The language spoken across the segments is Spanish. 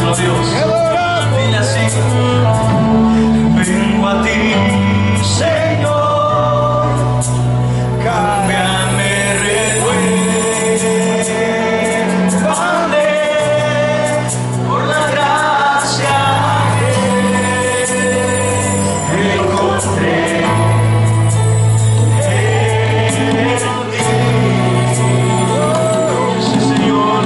adámoslo a Dios. Dile así: vengo a ti, Señor, cámbiame, renuévame por la gracia que encontré en ti. Sí, Señor.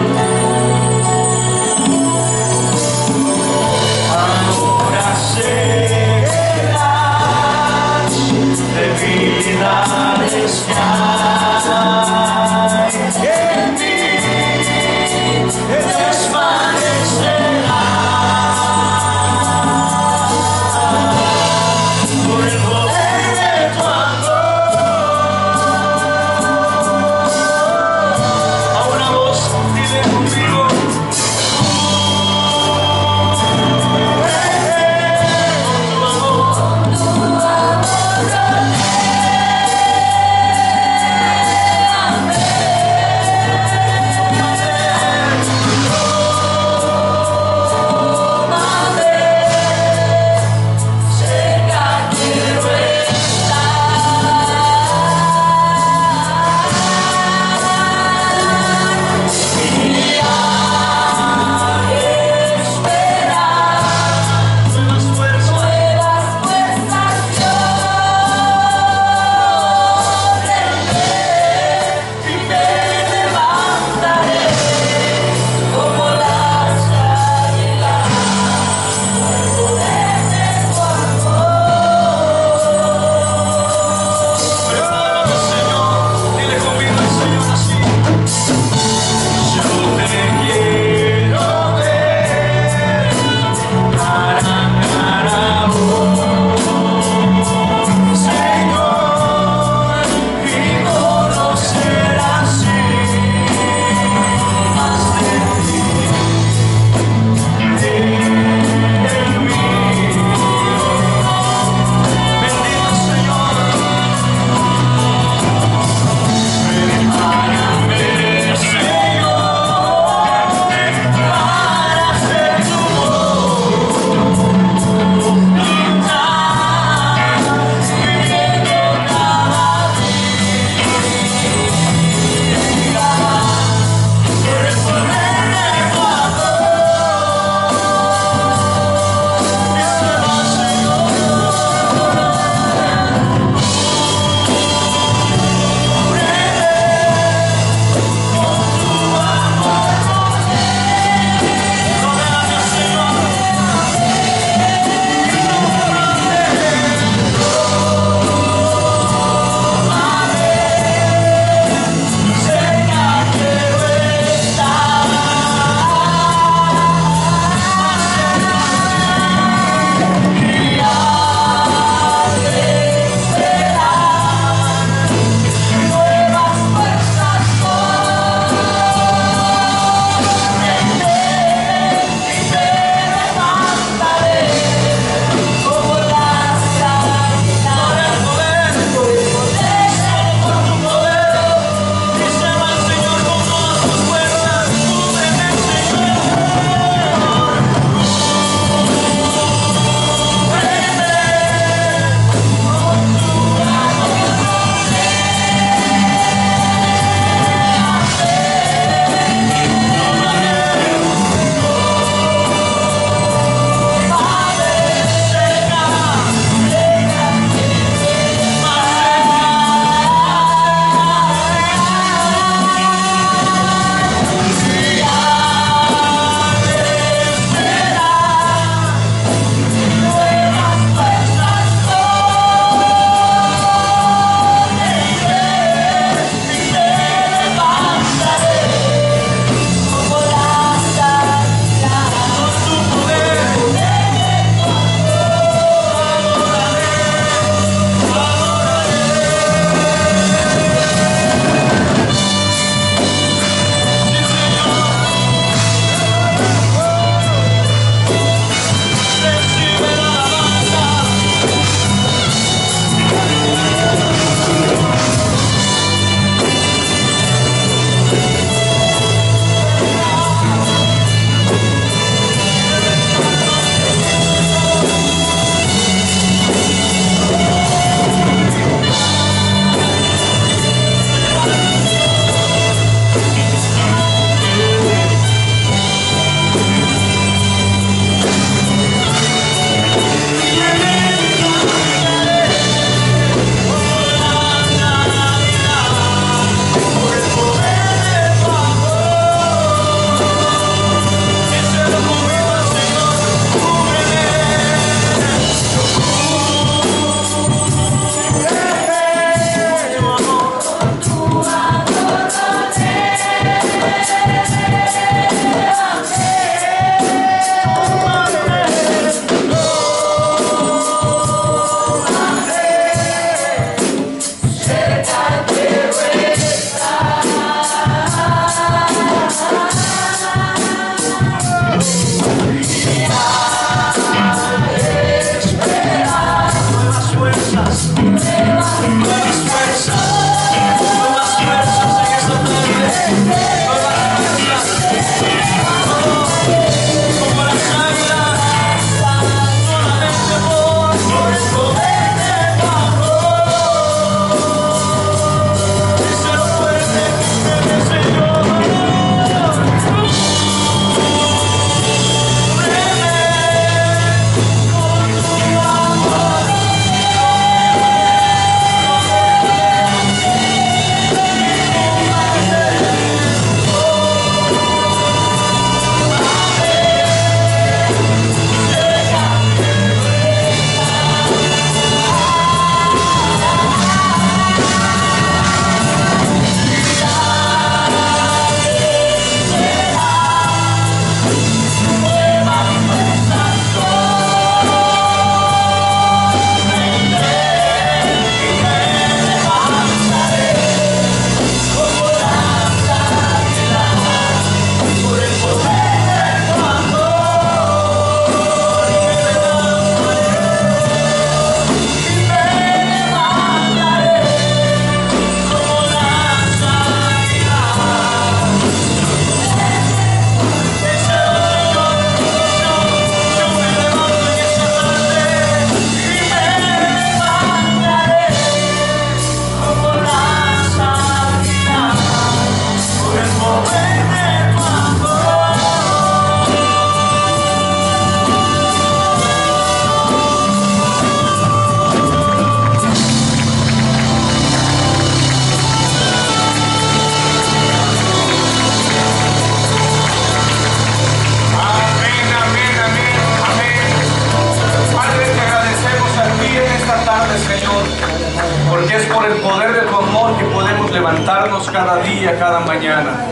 levantarnos cada día, cada mañana.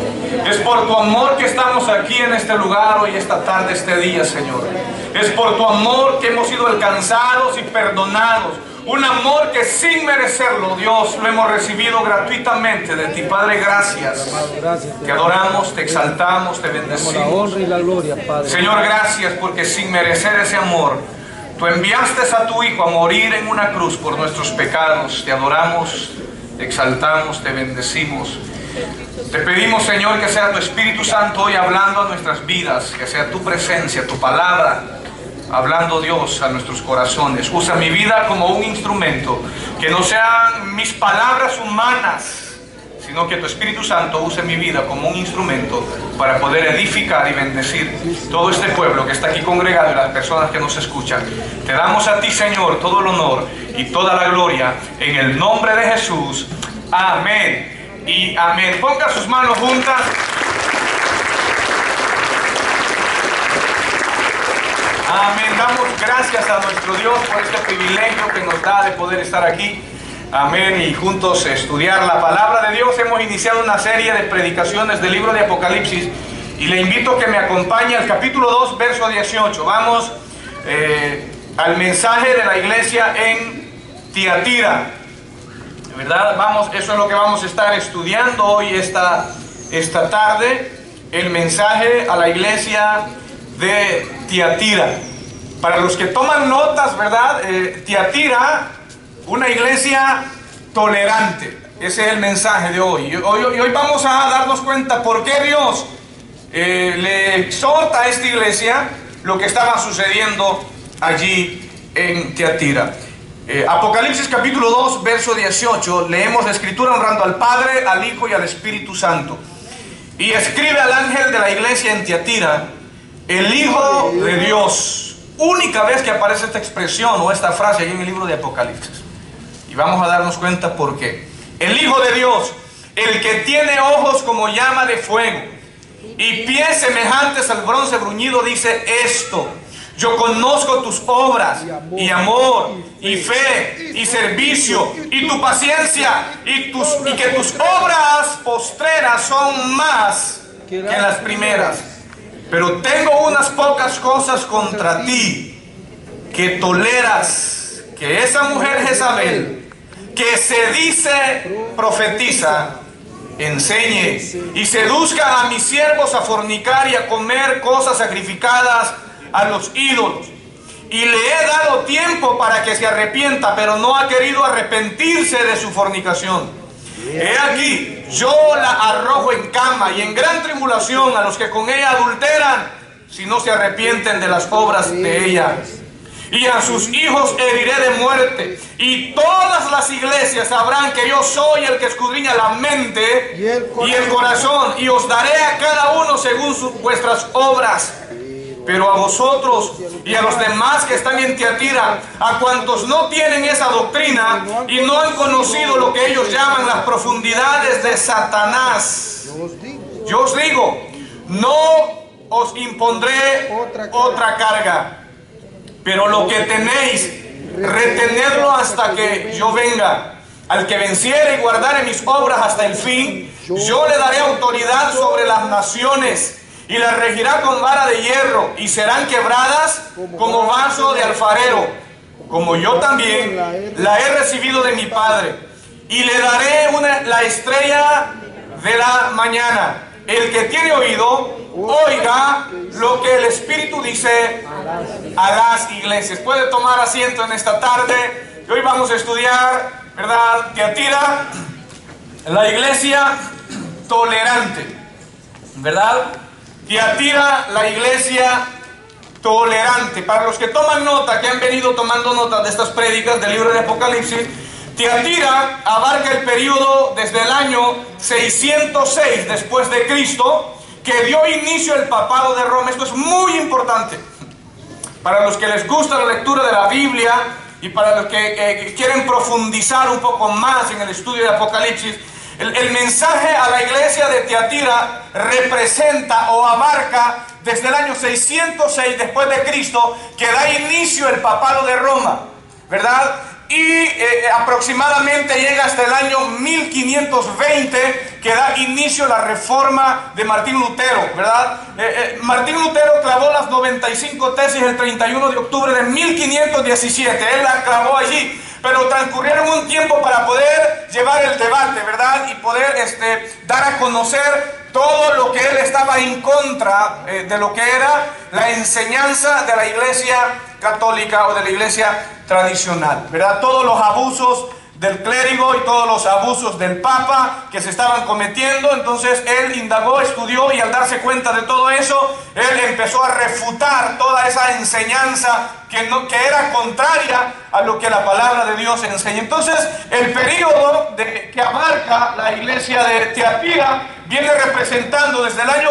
Es por tu amor que estamos aquí en este lugar hoy, esta tarde, este día, Señor. Es por tu amor que hemos sido alcanzados y perdonados. Un amor que sin merecerlo, Dios, lo hemos recibido gratuitamente de ti. Padre, gracias. Te adoramos, te exaltamos, te bendecimos. La honra y la gloria, Padre. Señor, gracias porque sin merecer ese amor, tú enviaste a tu Hijo a morir en una cruz por nuestros pecados. Te adoramos, te exaltamos, te bendecimos. Te pedimos, Señor, que sea tu Espíritu Santo hoy hablando a nuestras vidas, que sea tu presencia, tu palabra, hablando, Dios, a nuestros corazones. Usa mi vida como un instrumento, que no sean mis palabras humanas, sino que tu Espíritu Santo use mi vida como un instrumento para poder edificar y bendecir todo este pueblo que está aquí congregado y las personas que nos escuchan. Te damos a ti, Señor, todo el honor y toda la gloria en el nombre de Jesús. Amén y amén. Ponga sus manos juntas. Amén. Damos gracias a nuestro Dios por este privilegio que nos da de poder estar aquí. Amén. Y juntos estudiar la palabra de Dios. Hemos iniciado una serie de predicaciones del libro de Apocalipsis. Y le invito a que me acompañe al capítulo 2, verso 18. Vamos al mensaje de la iglesia en Tiatira. ¿Verdad? Vamos, eso es lo que vamos a estar estudiando hoy, esta tarde. El mensaje a la iglesia de Tiatira. Para los que toman notas, ¿verdad? Tiatira, una iglesia tolerante. Ese es el mensaje de hoy. Hoy vamos a darnos cuenta por qué Dios le exhorta a esta iglesia lo que estaba sucediendo allí en Tiatira. Apocalipsis capítulo 2, verso 18, leemos la escritura honrando al Padre, al Hijo y al Espíritu Santo. Y escribe al ángel de la iglesia en Tiatira, el Hijo de Dios. Única vez que aparece esta expresión o esta frase ahí en el libro de Apocalipsis. Y vamos a darnos cuenta por qué. El Hijo de Dios, el que tiene ojos como llama de fuego y pies semejantes al bronce bruñido, dice esto: yo conozco tus obras y amor y fe y servicio y tu paciencia y que tus obras postreras son más que las primeras. Pero tengo unas pocas cosas contra ti, que toleras que esa mujer Jezabel, que se dice profetiza, enseñe y seduzca a mis siervos a fornicar y a comer cosas sacrificadas a los ídolos. Y le he dado tiempo para que se arrepienta, pero no ha querido arrepentirse de su fornicación. He aquí, yo la arrojo en cama y en gran tribulación a los que con ella adulteran, si no se arrepienten de las obras de ella. Y a sus hijos heriré de muerte, y todas las iglesias sabrán que yo soy el que escudriña la mente y el corazón, y os daré a cada uno según vuestras obras. Pero a vosotros y a los demás que están en Tiatira, a cuantos no tienen esa doctrina y no han conocido lo que ellos llaman las profundidades de Satanás, yo os digo, no os impondré otra carga, pero lo que tenéis, retenedlo hasta que yo venga. Al que venciere y guardare mis obras hasta el fin, yo le daré autoridad sobre las naciones, y las regirá con vara de hierro, y serán quebradas como vaso de alfarero, como yo también la he recibido de mi Padre. Y le daré la estrella de la mañana. El que tiene oído, oiga lo que el Espíritu dice a las iglesias. Puede tomar asiento en esta tarde. Hoy vamos a estudiar, ¿verdad?, Tiatira, la iglesia tolerante, ¿verdad? Tiatira, la iglesia tolerante. Para los que toman nota, que han venido tomando nota de estas prédicas del libro de Apocalipsis, Tiatira abarca el periodo desde el año 606 después de Cristo, que dio inicio el papado de Roma. Esto es muy importante para los que les gusta la lectura de la Biblia y para los que quieren profundizar un poco más en el estudio de Apocalipsis. El mensaje a la iglesia de Tiatira representa o abarca desde el año 606 después de Cristo, que da inicio el papado de Roma, ¿verdad? y aproximadamente llega hasta el año 1520, que da inicio a la reforma de Martín Lutero, ¿verdad? Martín Lutero clavó las 95 tesis el 31 de octubre de 1517, él la clavó allí, pero transcurrieron un tiempo para poder llevar el debate, ¿verdad? Y poder dar a conocer todo lo que él estaba en contra de lo que era la enseñanza de la iglesia católica o de la iglesia tradicional, ¿verdad? Todos los abusos del clérigo y todos los abusos del papa que se estaban cometiendo. Entonces él indagó, estudió, y al darse cuenta de todo eso, él empezó a refutar toda esa enseñanza que era contraria a lo que la palabra de Dios enseña. Entonces el periodo que abarca la iglesia de Tiatira viene representando desde el año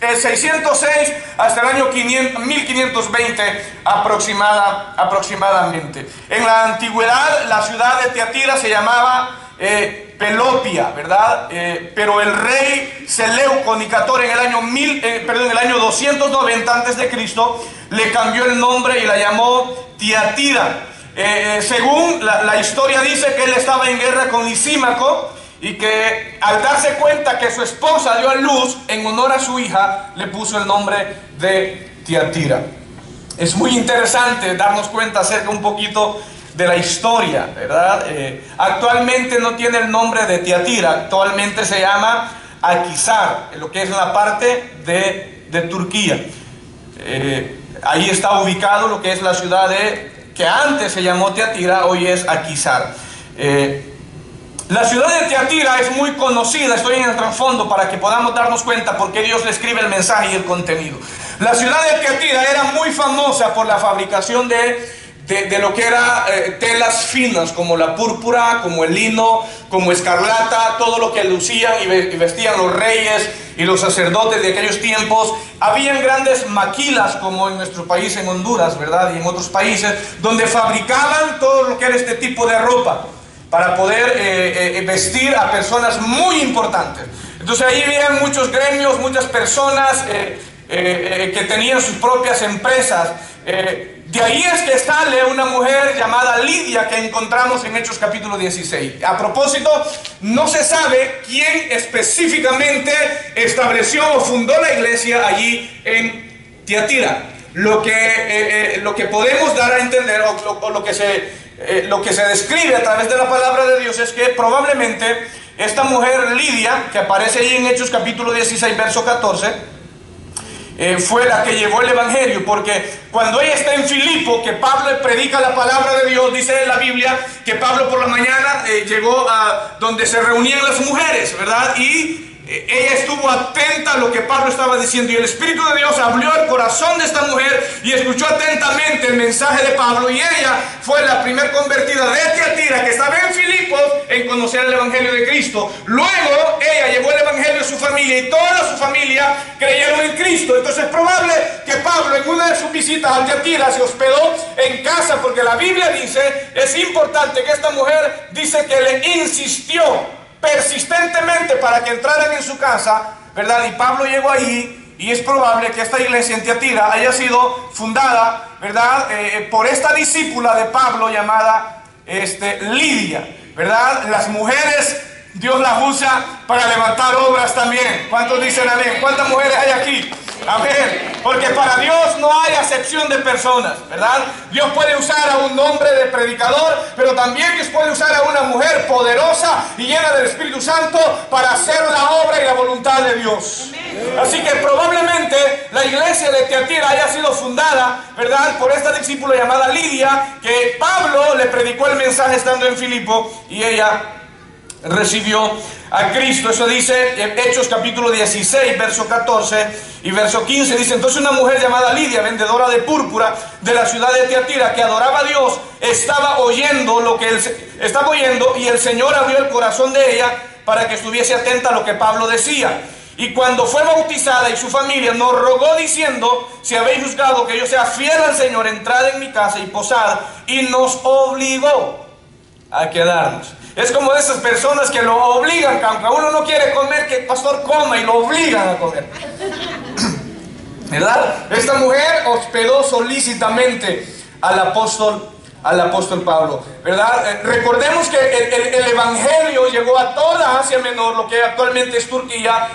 606 hasta el año 1520 aproximadamente. En la antigüedad la ciudad de Tiatira se llamaba Pelopia, ¿verdad? Pero el rey Seleuco Nicator en el año 290 a.C. le cambió el nombre y la llamó Tiatira. Según la historia dice que él estaba en guerra con Lisímaco, y que al darse cuenta que su esposa dio a luz, en honor a su hija, le puso el nombre de Tiatira. Es muy interesante darnos cuenta acerca un poquito de la historia, ¿verdad? Actualmente no tiene el nombre de Tiatira, actualmente se llama Akhisar, lo que es la parte de Turquía. Ahí está ubicado lo que es la ciudad que antes se llamó Tiatira, hoy es Akhisar. La ciudad de Tiatira es muy conocida, estoy en el trasfondo para que podamos darnos cuenta por qué Dios le escribe el mensaje y el contenido. La ciudad de Tiatira era muy famosa por la fabricación de lo que era telas finas, como la púrpura, como el lino, como escarlata, todo lo que lucían y vestían los reyes y los sacerdotes de aquellos tiempos. Habían grandes maquilas, como en nuestro país, en Honduras, ¿verdad? Y en otros países, donde fabricaban todo lo que era este tipo de ropa, para poder vestir a personas muy importantes. Entonces ahí veían muchos gremios, muchas personas que tenían sus propias empresas. De ahí es que sale una mujer llamada Lidia, que encontramos en Hechos capítulo 16. A propósito, no se sabe quién específicamente estableció o fundó la iglesia allí en Tiatira. Lo que podemos dar a entender, o lo que se describe a través de la palabra de Dios, es que probablemente esta mujer Lidia, que aparece ahí en Hechos capítulo 16 verso 14, fue la que llevó el evangelio, porque cuando ella está en Filipo, que Pablo le predica la palabra de Dios, dice en la Biblia que Pablo por la mañana llegó a donde se reunían las mujeres, ¿verdad? Y ella estuvo atenta a lo que Pablo estaba diciendo, y el Espíritu de Dios abrió el corazón de esta mujer y escuchó atentamente el mensaje de Pablo, y ella fue la primer convertida de Tiatira, que estaba en Filipos, en conocer el evangelio de Cristo. Luego ella llevó el evangelio a su familia, y toda su familia creyeron en Cristo. Entonces es probable que Pablo en una de sus visitas a Tiatira se hospedó en casa, porque la Biblia dice, es importante que esta mujer dice que le insistió persistentemente para que entraran en su casa, ¿verdad? Y Pablo llegó ahí, y es probable que esta iglesia en Tiatira haya sido fundada, ¿verdad? Por esta discípula de Pablo llamada Lidia, ¿verdad? Las mujeres, Dios las usa para levantar obras también. ¿Cuántos dicen amén? ¿Cuántas mujeres hay aquí? Amén. Porque para Dios no hay acepción de personas, ¿verdad? Dios puede usar a un hombre de predicador, pero también Dios puede usar a una mujer poderosa y llena del Espíritu Santo para hacer la obra y la voluntad de Dios. Así que probablemente la iglesia de Tiatira haya sido fundada, ¿verdad?, por esta discípula llamada Lidia, que Pablo le predicó el mensaje estando en Filipo, y ella recibió a Cristo. Eso dice en Hechos capítulo 16 verso 14 y verso 15. Dice: entonces una mujer llamada Lidia, vendedora de púrpura de la ciudad de Tiatira, que adoraba a Dios, estaba oyendo lo que estaba oyendo, y el Señor abrió el corazón de ella para que estuviese atenta a lo que Pablo decía. Y cuando fue bautizada y su familia, nos rogó diciendo: si habéis juzgado que yo sea fiel al Señor, entrad en mi casa y posad. Y nos obligó a quedarnos. Es como de esas personas que lo obligan, aunque uno no quiere comer, que el pastor coma, y lo obligan a comer, ¿verdad? Esta mujer hospedó solícitamente al apóstol al apóstol Pablo, ¿verdad? Recordemos que el evangelio llegó a toda Asia Menor, lo que actualmente es Turquía,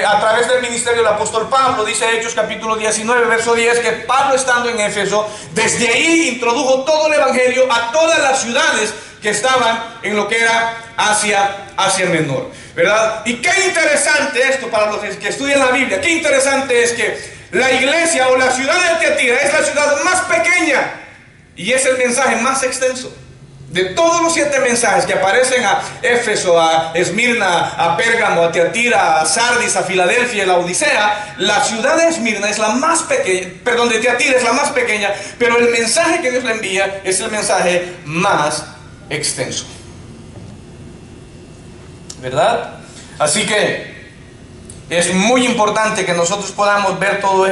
a través del ministerio del apóstol Pablo. Dice Hechos capítulo 19, verso 10, que Pablo, estando en Éfeso, desde ahí introdujo todo el evangelio a todas las ciudades que estaban en lo que era Asia Menor, ¿verdad? Y qué interesante esto para los que estudian la Biblia, qué interesante es que la iglesia o la ciudad de Tiatira es la ciudad más pequeña y es el mensaje más extenso. De todos los 7 mensajes que aparecen a Éfeso, a Esmirna, a Pérgamo, a Tiatira, a Sardis, a Filadelfia y la Odisea, la ciudad de Esmirna es la más pequeña, perdón, de Tiatira es la más pequeña, pero el mensaje que Dios le envía es el mensaje más extenso, ¿verdad? Así que es muy importante que nosotros podamos ver todos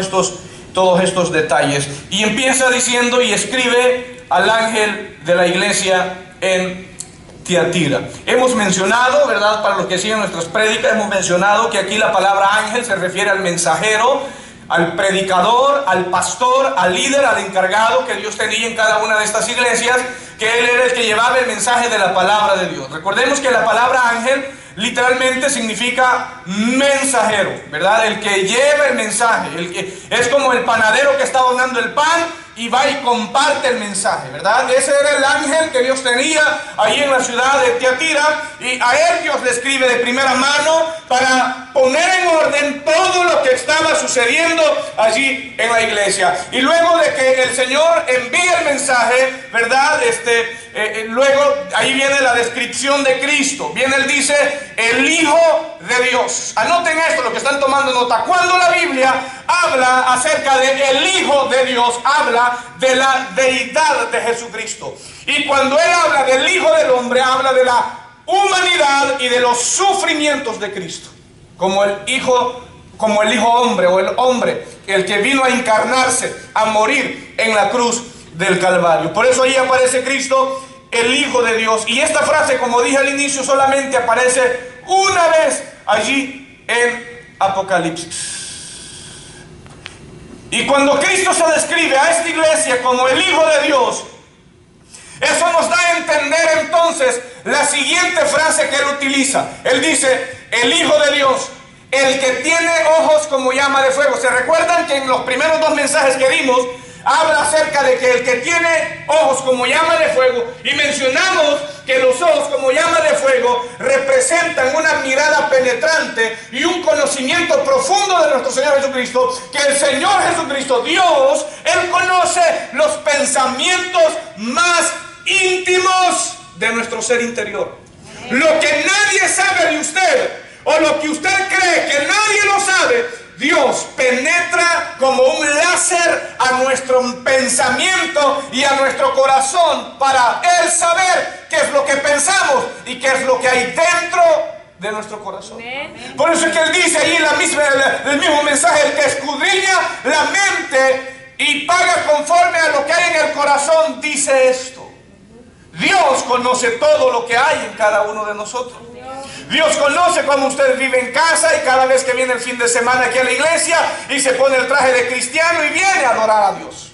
estos detalles. Y empieza diciendo y escribe al ángel de la iglesia en Tiatira. Hemos mencionado, ¿verdad? Para los que siguen nuestras prédicas, hemos mencionado que aquí la palabra ángel se refiere al mensajero, al predicador, al pastor, al líder, al encargado que Dios tenía en cada una de estas iglesias, que él era el que llevaba el mensaje de la palabra de Dios. Recordemos que la palabra ángel literalmente significa mensajero, ¿verdad? El que lleva el mensaje, el que es como el panadero que está horneando el pan y va y comparte el mensaje, ¿verdad? Ese era el ángel que Dios tenía ahí en la ciudad de Tiatira, y a él Dios le escribe de primera mano para poner en orden todo lo que estaba sucediendo allí en la iglesia. Y luego de que el Señor envía el mensaje, ¿verdad? Luego ahí viene la descripción de Cristo. Viene, él dice, el Hijo de Dios. Anoten esto, los que están tomando nota. Cuando la Biblia habla acerca de el Hijo de Dios, habla de la deidad de Jesucristo. Y cuando él habla del Hijo del Hombre, habla de la humanidad y de los sufrimientos de Cristo. Como el Hijo hombre, o el hombre, el que vino a encarnarse, a morir en la cruz del Calvario. Por eso ahí aparece Cristo, el Hijo de Dios. Y esta frase, como dije al inicio, solamente aparece una vez allí en Apocalipsis. Y cuando Cristo se describe a esta iglesia como el Hijo de Dios, eso nos da a entender entonces la siguiente frase que él utiliza. Él dice, el Hijo de Dios, el que tiene ojos como llama de fuego. ¿Se recuerdan que en los primeros 2 mensajes que dimos habla acerca de que el que tiene ojos como llama de fuego, y mencionamos que los ojos como llama de fuego representan una mirada penetrante y un conocimiento profundo de nuestro Señor Jesucristo, que el Señor Jesucristo, Dios, Él conoce los pensamientos más íntimos de nuestro ser interior. Lo que nadie sabe de usted, o lo que usted cree que nadie lo sabe, Dios penetra como un láser a nuestro pensamiento y a nuestro corazón para Él saber qué es lo que pensamos y qué es lo que hay dentro de nuestro corazón. Por eso es que Él dice ahí en el mismo mensaje, el que escudriña la mente y paga conforme a lo que hay en el corazón, dice esto. Dios conoce todo lo que hay en cada uno de nosotros. Dios conoce cómo usted vive en casa y cada vez que viene el fin de semana aquí a la iglesia y se pone el traje de cristiano y viene a adorar a Dios.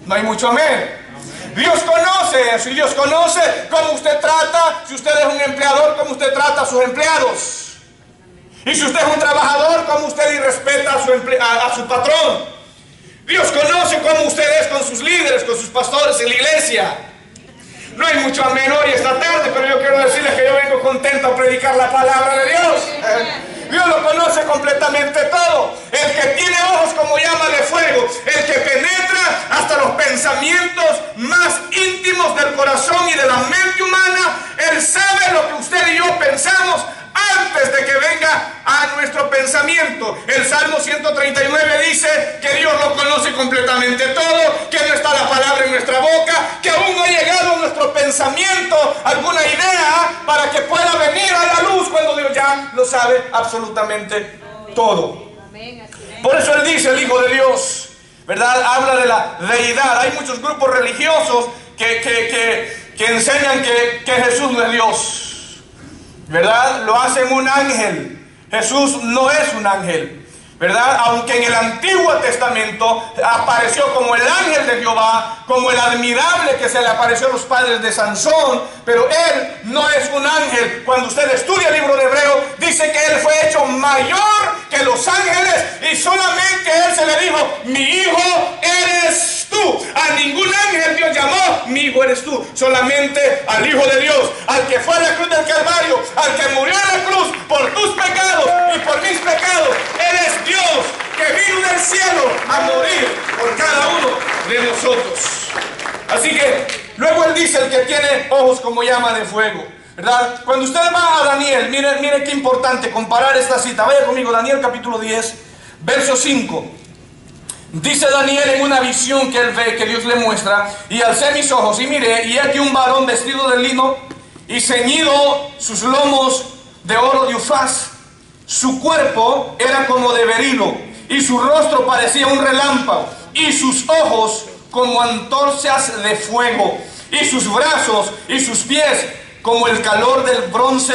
No hay mucho amén. Dios conoce eso, y Dios conoce cómo usted trata, si usted es un empleador, cómo usted trata a sus empleados. Y si usted es un trabajador, cómo usted irrespeta a su patrón. Dios conoce cómo usted es con sus líderes, con sus pastores en la iglesia. No hay mucho amén hoy esta tarde, pero yo quiero decirles que yo vengo contento a predicar la palabra de Dios. Dios lo conoce completamente todo. El que tiene ojos como llama de fuego, el que penetra hasta los pensamientos más íntimos del corazón y de la mente humana, Él sabe lo que usted y yo pensamos antes de que venga a nuestro pensamiento. El Salmo 139 dice que Dios lo conoce completamente todo, que no está la palabra en nuestra boca, que aún no ha llegado a nuestro pensamiento alguna idea para que pueda venir a la luz cuando Dios ya lo sabe absolutamente todo. Por eso Él dice, el Hijo de Dios, ¿verdad? Habla de la deidad. Hay muchos grupos religiosos que enseñan que Jesús no es Dios, ¿verdad? Lo hacen un ángel. Jesús no es un ángel. ¿verdad? Aunque en el Antiguo Testamento apareció como el ángel de Jehová, como el admirable que se le apareció a los padres de Sansón, pero él no es un ángel. Cuando usted estudia el libro de Hebreo, dice que él fue hecho mayor que los ángeles y solamente él se le dijo: mi hijo eres tú. A ningún ángel Dios llamó: mi hijo eres tú. Solamente al Hijo de Dios, al que fue a la cruz del Calvario, al que murió en la cruz por tus pecados y por mis pecados. Él es Dios que vino del cielo a morir por cada uno de nosotros. Así que luego él dice: el que tiene ojos como llama de fuego, ¿verdad? Cuando usted va a Daniel, mire qué importante comparar esta cita. Vaya conmigo, Daniel capítulo 10, verso 5. Dice Daniel en una visión que él ve, que Dios le muestra: y alcé mis ojos y miré, y aquí un varón vestido de lino y ceñido sus lomos de oro de Ufaz. Su cuerpo era como de berilo, y su rostro parecía un relámpago, y sus ojos como antorchas de fuego, y sus brazos y sus pies como el calor del bronce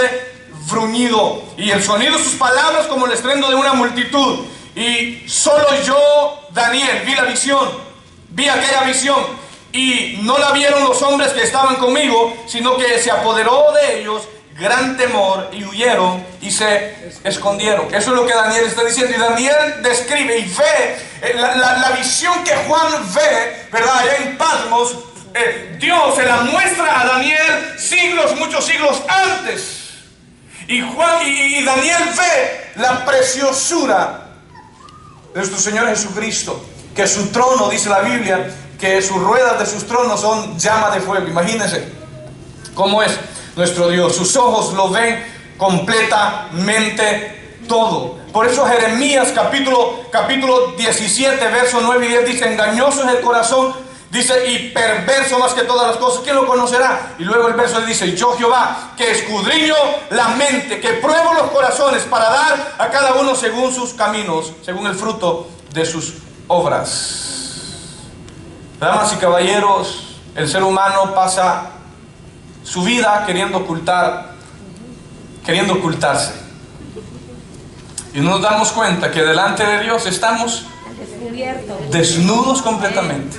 bruñido, y el sonido de sus palabras como el estruendo de una multitud. Y solo yo, Daniel, vi la visión, vi aquella visión, y no la vieron los hombres que estaban conmigo, sino que se apoderó de ellos gran temor y huyeron y se escondieron. Eso es lo que Daniel está diciendo. Y Daniel describe y ve la visión que Juan ve, ¿verdad? Allá en Patmos. Dios se la muestra a Daniel siglos, muchos siglos antes. Y Daniel ve la preciosura de nuestro Señor Jesucristo, que su trono, dice la Biblia, que sus ruedas de sus tronos son llama de fuego. Imagínense cómo es nuestro Dios. Sus ojos lo ven completamente todo. Por eso Jeremías capítulo 17, verso 9 y 10 dice: engañoso es el corazón, dice, y perverso más que todas las cosas, ¿quién lo conocerá? Y luego el verso dice: yo Jehová, que escudriño la mente, que pruebo los corazones, para dar a cada uno según sus caminos, según el fruto de sus obras. Damas y caballeros, el ser humano pasa su vida queriendo ocultarse. Y no nos damos cuenta que delante de Dios estamos desnudos completamente,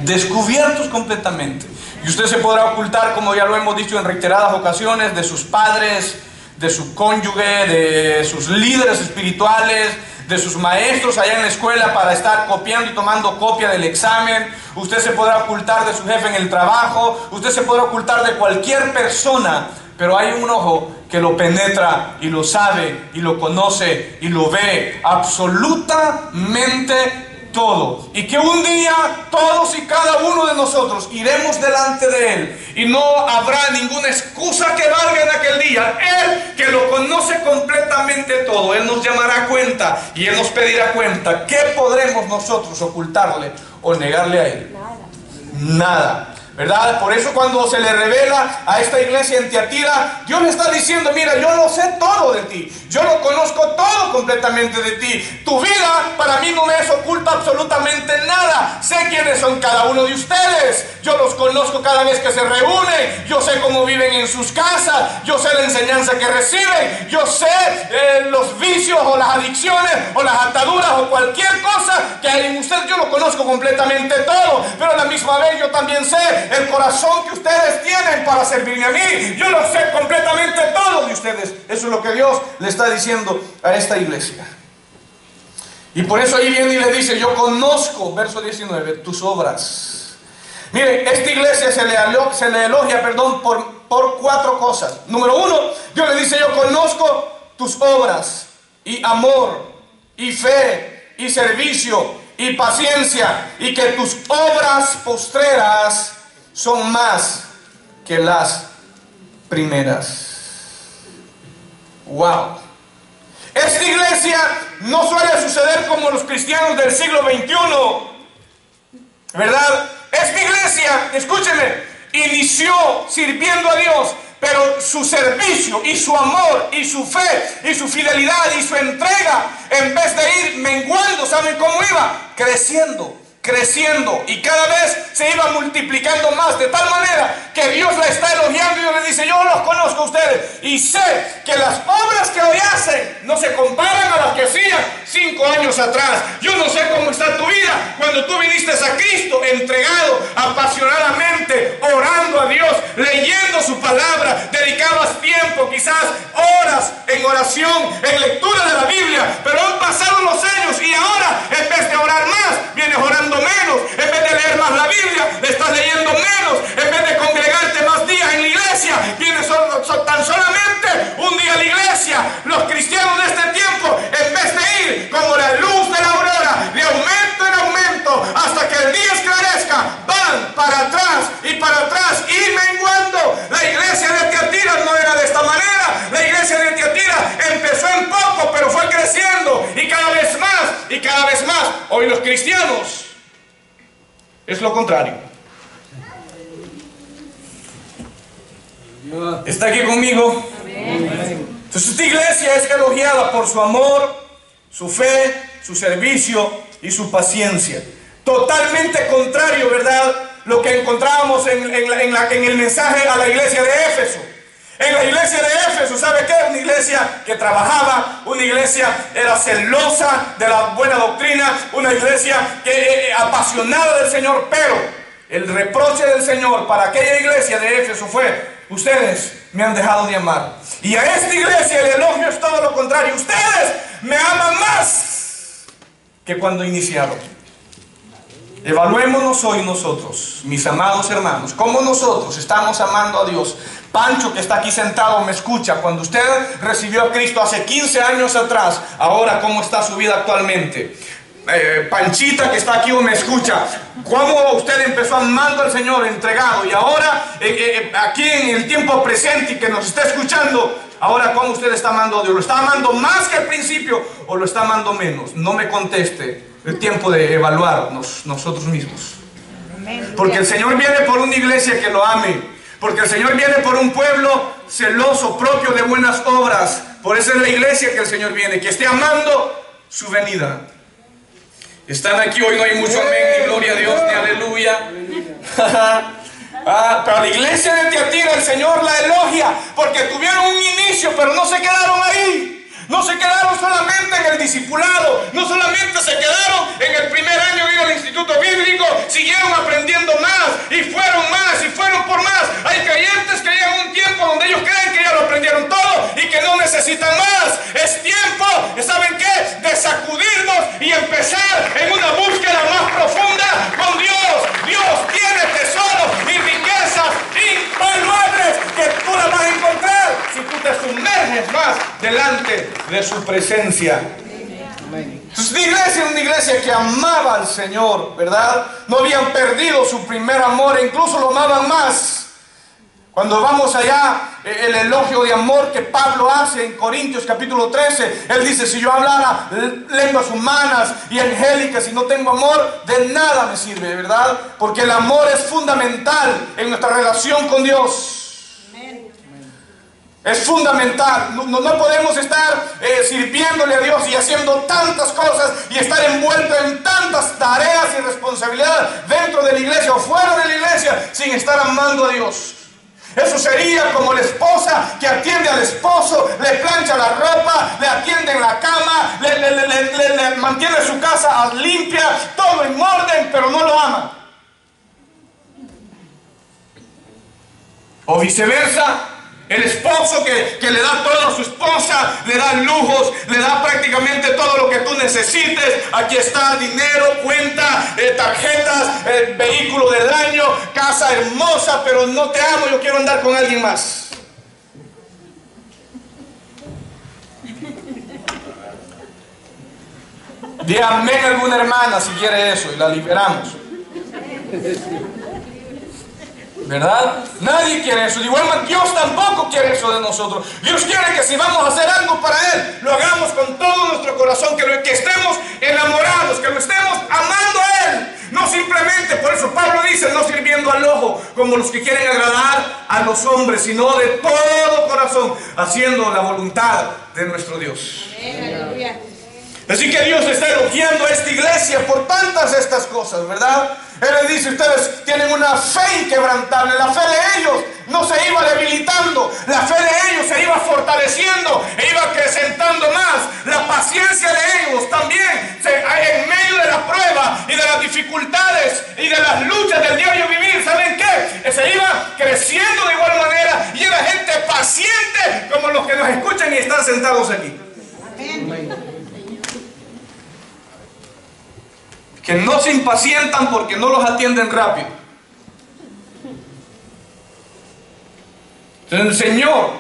descubiertos completamente. Y usted se podrá ocultar, como ya lo hemos dicho en reiteradas ocasiones, de sus padres, de su cónyuge, de sus líderes espirituales, de sus maestros allá en la escuela para estar copiando y tomando copia del examen. Usted se podrá ocultar de su jefe en el trabajo. Usted se podrá ocultar de cualquier persona. Pero hay un ojo que lo penetra y lo sabe y lo conoce y lo ve absolutamente todo. Y que un día todos y cada uno de nosotros iremos delante de Él y no habrá ninguna excusa que valga en aquel día. Él, que lo conoce completamente todo, Él nos llamará a cuenta y Él nos pedirá cuenta. ¿Qué podremos nosotros ocultarle o negarle a Él? Nada. ¿Verdad? Por eso cuando se le revela a esta iglesia en Tiatira, Dios le está diciendo: mira, yo lo sé todo de ti, yo lo conozco todo completamente de ti. Tu vida para mí no me es oculta absolutamente nada. Sé quiénes son cada uno de ustedes, yo los conozco cada vez que se reúnen, yo sé cómo viven en sus casas, yo sé la enseñanza que reciben, yo sé los vicios o las adicciones o las ataduras o cualquier cosa que hay en usted. Yo lo conozco completamente todo, pero a la misma vez yo también sé el corazón que ustedes tienen para servirme a mí. Yo lo sé completamente todo de ustedes. Eso es lo que Dios le está diciendo a esta iglesia. Y por eso ahí viene y le dice: yo conozco, verso 19, tus obras. Miren, esta iglesia se le elogia, por cuatro cosas. Número uno, Dios le dice: yo conozco tus obras, y amor, y fe, y servicio, y paciencia, y que tus obras postreras son más que las primeras. Wow. Esta iglesia no suele suceder como los cristianos del siglo XXI, ¿verdad? Esta iglesia, escúcheme, inició sirviendo a Dios, pero su servicio y su amor y su fe y su fidelidad y su entrega, en vez de ir menguando, ¿saben cómo iba? Creciendo, creciendo y cada vez se iba multiplicando más, de tal manera que Dios la está elogiando y Dios le dice: yo los conozco a ustedes y sé que las obras que hoy hacen no se comparan a las que hacían 5 años atrás. Yo no sé cómo está tu vida cuando tú viniste a Cristo, entregado apasionadamente, orando a Dios, leyendo su palabra, dedicabas tiempo, quizás horas en oración, en lectura de la Biblia, pero han pasado los años y ahora en vez de orar más, vienes orando menos, en vez de leer más la Biblia, le estás leyendo menos, en vez de congregarte más días en la iglesia, vienes tan solamente un día a la iglesia. Los cristianos de este tiempo, en vez de ir como la luz de la aurora, de aumento en aumento, hasta que el día esclarezca, van para atrás y menguando. La iglesia de Tiatira no era de esta manera. La iglesia de Tiatira empezó en poco, pero fue creciendo y cada vez más y cada vez más. Hoy los cristianos es lo contrario. ¿Está aquí conmigo? Amén. Entonces esta iglesia es elogiada por su amor, su fe, su servicio y su paciencia. Totalmente contrario, ¿verdad?, lo que encontrábamos en el mensaje a la iglesia de Éfeso. En la iglesia de Éfeso, ¿sabe qué? Una iglesia que trabajaba, una iglesia era celosa de la buena doctrina, una iglesia que apasionada del Señor, pero el reproche del Señor para aquella iglesia de Éfeso fue: ustedes me han dejado de amar. Y a esta iglesia el elogio es todo lo contrario: ustedes me aman más que cuando iniciaron. Evaluémonos hoy nosotros, mis amados hermanos, cómo nosotros estamos amando a Dios. Pancho, que está aquí sentado, me escucha. Cuando usted recibió a Cristo hace 15 años atrás, ahora cómo está su vida actualmente. Panchita, que está aquí, me escucha. Cómo usted empezó amando al Señor, entregado, y ahora aquí en el tiempo presente y que nos está escuchando, ahora cómo usted está amando a Dios. ¿Lo está amando más que al principio o lo está amando menos? No me conteste. El tiempo de evaluarnos nosotros mismos. Porque el Señor viene por una iglesia que lo ame. Porque el Señor viene por un pueblo celoso, propio de buenas obras. Por eso es la iglesia que el Señor viene, que esté amando su venida. Están aquí hoy, no hay mucho amén, ni gloria a Dios, ni aleluya. Pero la iglesia de Tiatira el Señor la elogia porque tuvieron un inicio, pero no se quedaron ahí. No se quedaron solamente en el discipulado, no solamente se quedaron en el primer año de ir al instituto bíblico, siguieron aprendiendo más y fueron por más. Hay creyentes que llegan a un tiempo donde ellos creen que ya lo aprendieron todo y que no necesitan más. Es tiempo, ¿saben qué?, de sacudirnos y empezar en una búsqueda más profunda con Dios. Dios tiene tesoros y riquezas invaluables que tú las vas a encontrar si tú te sumerges más delante de su presencia. Entonces, una iglesia que amaba al Señor, ¿verdad? No habían perdido su primer amor e incluso lo amaban más. Cuando vamos allá, el elogio de amor que Pablo hace en Corintios capítulo 13, él dice: si yo hablara lenguas humanas y angélicas y no tengo amor, de nada me sirve, ¿verdad? Porque el amor es fundamental en nuestra relación con Dios. Es fundamental. No podemos estar sirviéndole a Dios y haciendo tantas cosas y estar envuelto en tantas tareas y responsabilidades dentro de la iglesia o fuera de la iglesia sin estar amando a Dios. Eso sería como la esposa que atiende al esposo, le plancha la ropa, le atiende en la cama, le mantiene su casa limpia, todo en orden, pero no lo ama. O viceversa, el esposo que le da todo a su esposa, le da lujos, le da prácticamente todo lo que tú necesites. Aquí está dinero, cuenta, tarjetas, vehículo del año, casa hermosa, pero no te amo, yo quiero andar con alguien más. Diga amén alguna hermana si quiere eso y la liberamos. ¿Verdad? Nadie quiere eso. De igual manera, Dios tampoco quiere eso de nosotros. Dios quiere que si vamos a hacer algo para Él, lo hagamos con todo nuestro corazón, que estemos enamorados, que lo estemos amando a Él. No simplemente, por eso Pablo dice, no sirviendo al ojo, como los que quieren agradar a los hombres, sino de todo corazón, haciendo la voluntad de nuestro Dios. Así que Dios está elogiando a esta iglesia por tantas estas cosas. cosas, ¿verdad? Él les dice, ustedes tienen una fe inquebrantable. La fe de ellos no se iba debilitando, la fe de ellos se iba fortaleciendo e iba acrecentando más. La paciencia de ellos también, en medio de la prueba y de las dificultades y de las luchas del diario vivir, ¿saben qué? Se iba creciendo de igual manera y era gente paciente como los que nos escuchan y están sentados aquí. Que no se impacientan porque no los atienden rápido. Entonces el Señor,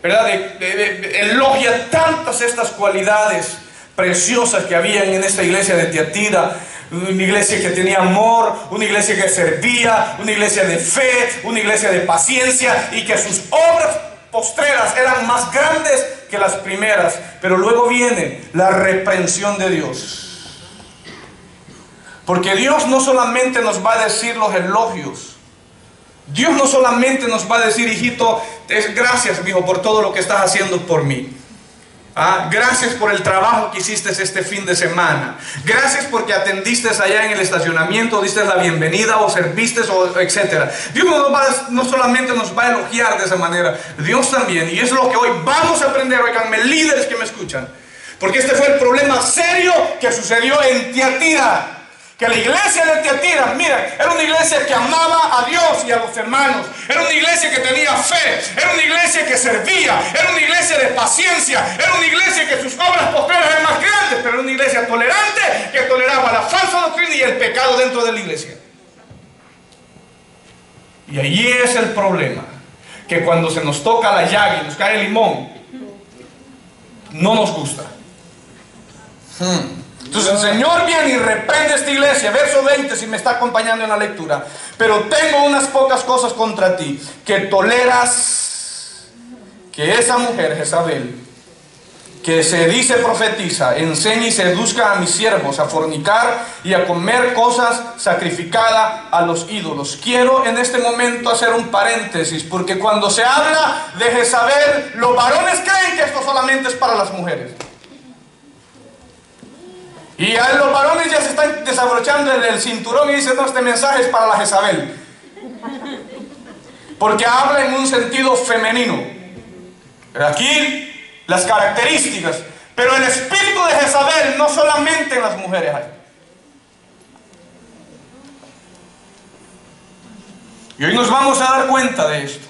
¿verdad? Elogia tantas estas cualidades preciosas que habían en esta iglesia de Tiatira. Una iglesia que tenía amor, una iglesia que servía, una iglesia de fe, una iglesia de paciencia, y que sus obras postreras eran más grandes que las primeras. Pero luego viene la reprensión de Dios. Porque Dios no solamente nos va a decir los elogios. Dios no solamente nos va a decir, hijito, gracias, hijo, por todo lo que estás haciendo por mí. Gracias por el trabajo que hiciste este fin de semana. Gracias porque atendiste allá en el estacionamiento, diste la bienvenida o serviste, etc. Dios no solamente nos va a elogiar de esa manera, Dios también, y es lo que hoy vamos a aprender, oiganme, líderes que me escuchan. Porque este fue el problema serio que sucedió en Tiatira. Que la iglesia de Tiatira, mira, era una iglesia que amaba a Dios y a los hermanos. Era una iglesia que tenía fe. Era una iglesia que servía. Era una iglesia de paciencia. Era una iglesia que sus obras postreras eran más grandes. Pero era una iglesia tolerante que toleraba la falsa doctrina y el pecado dentro de la iglesia. Y allí es el problema. Que cuando se nos toca la llaga y nos cae el limón, no nos gusta. Entonces el Señor viene y reprende esta iglesia. Verso 20, si me está acompañando en la lectura. Pero tengo unas pocas cosas contra ti, que toleras que esa mujer, Jezabel, que se dice profetiza, enseña y seduzca a mis siervos a fornicar y a comer cosas sacrificadas a los ídolos. Quiero en este momento hacer un paréntesis, porque cuando se habla de Jezabel, los varones creen que esto solamente es para las mujeres. Y a los varones ya se están desabrochando el cinturón y dicen, no, este mensaje es para la Jezabel. Porque habla en un sentido femenino. Pero aquí las características. Pero el espíritu de Jezabel no solamente en las mujeres hay. Y hoy nos vamos a dar cuenta de esto.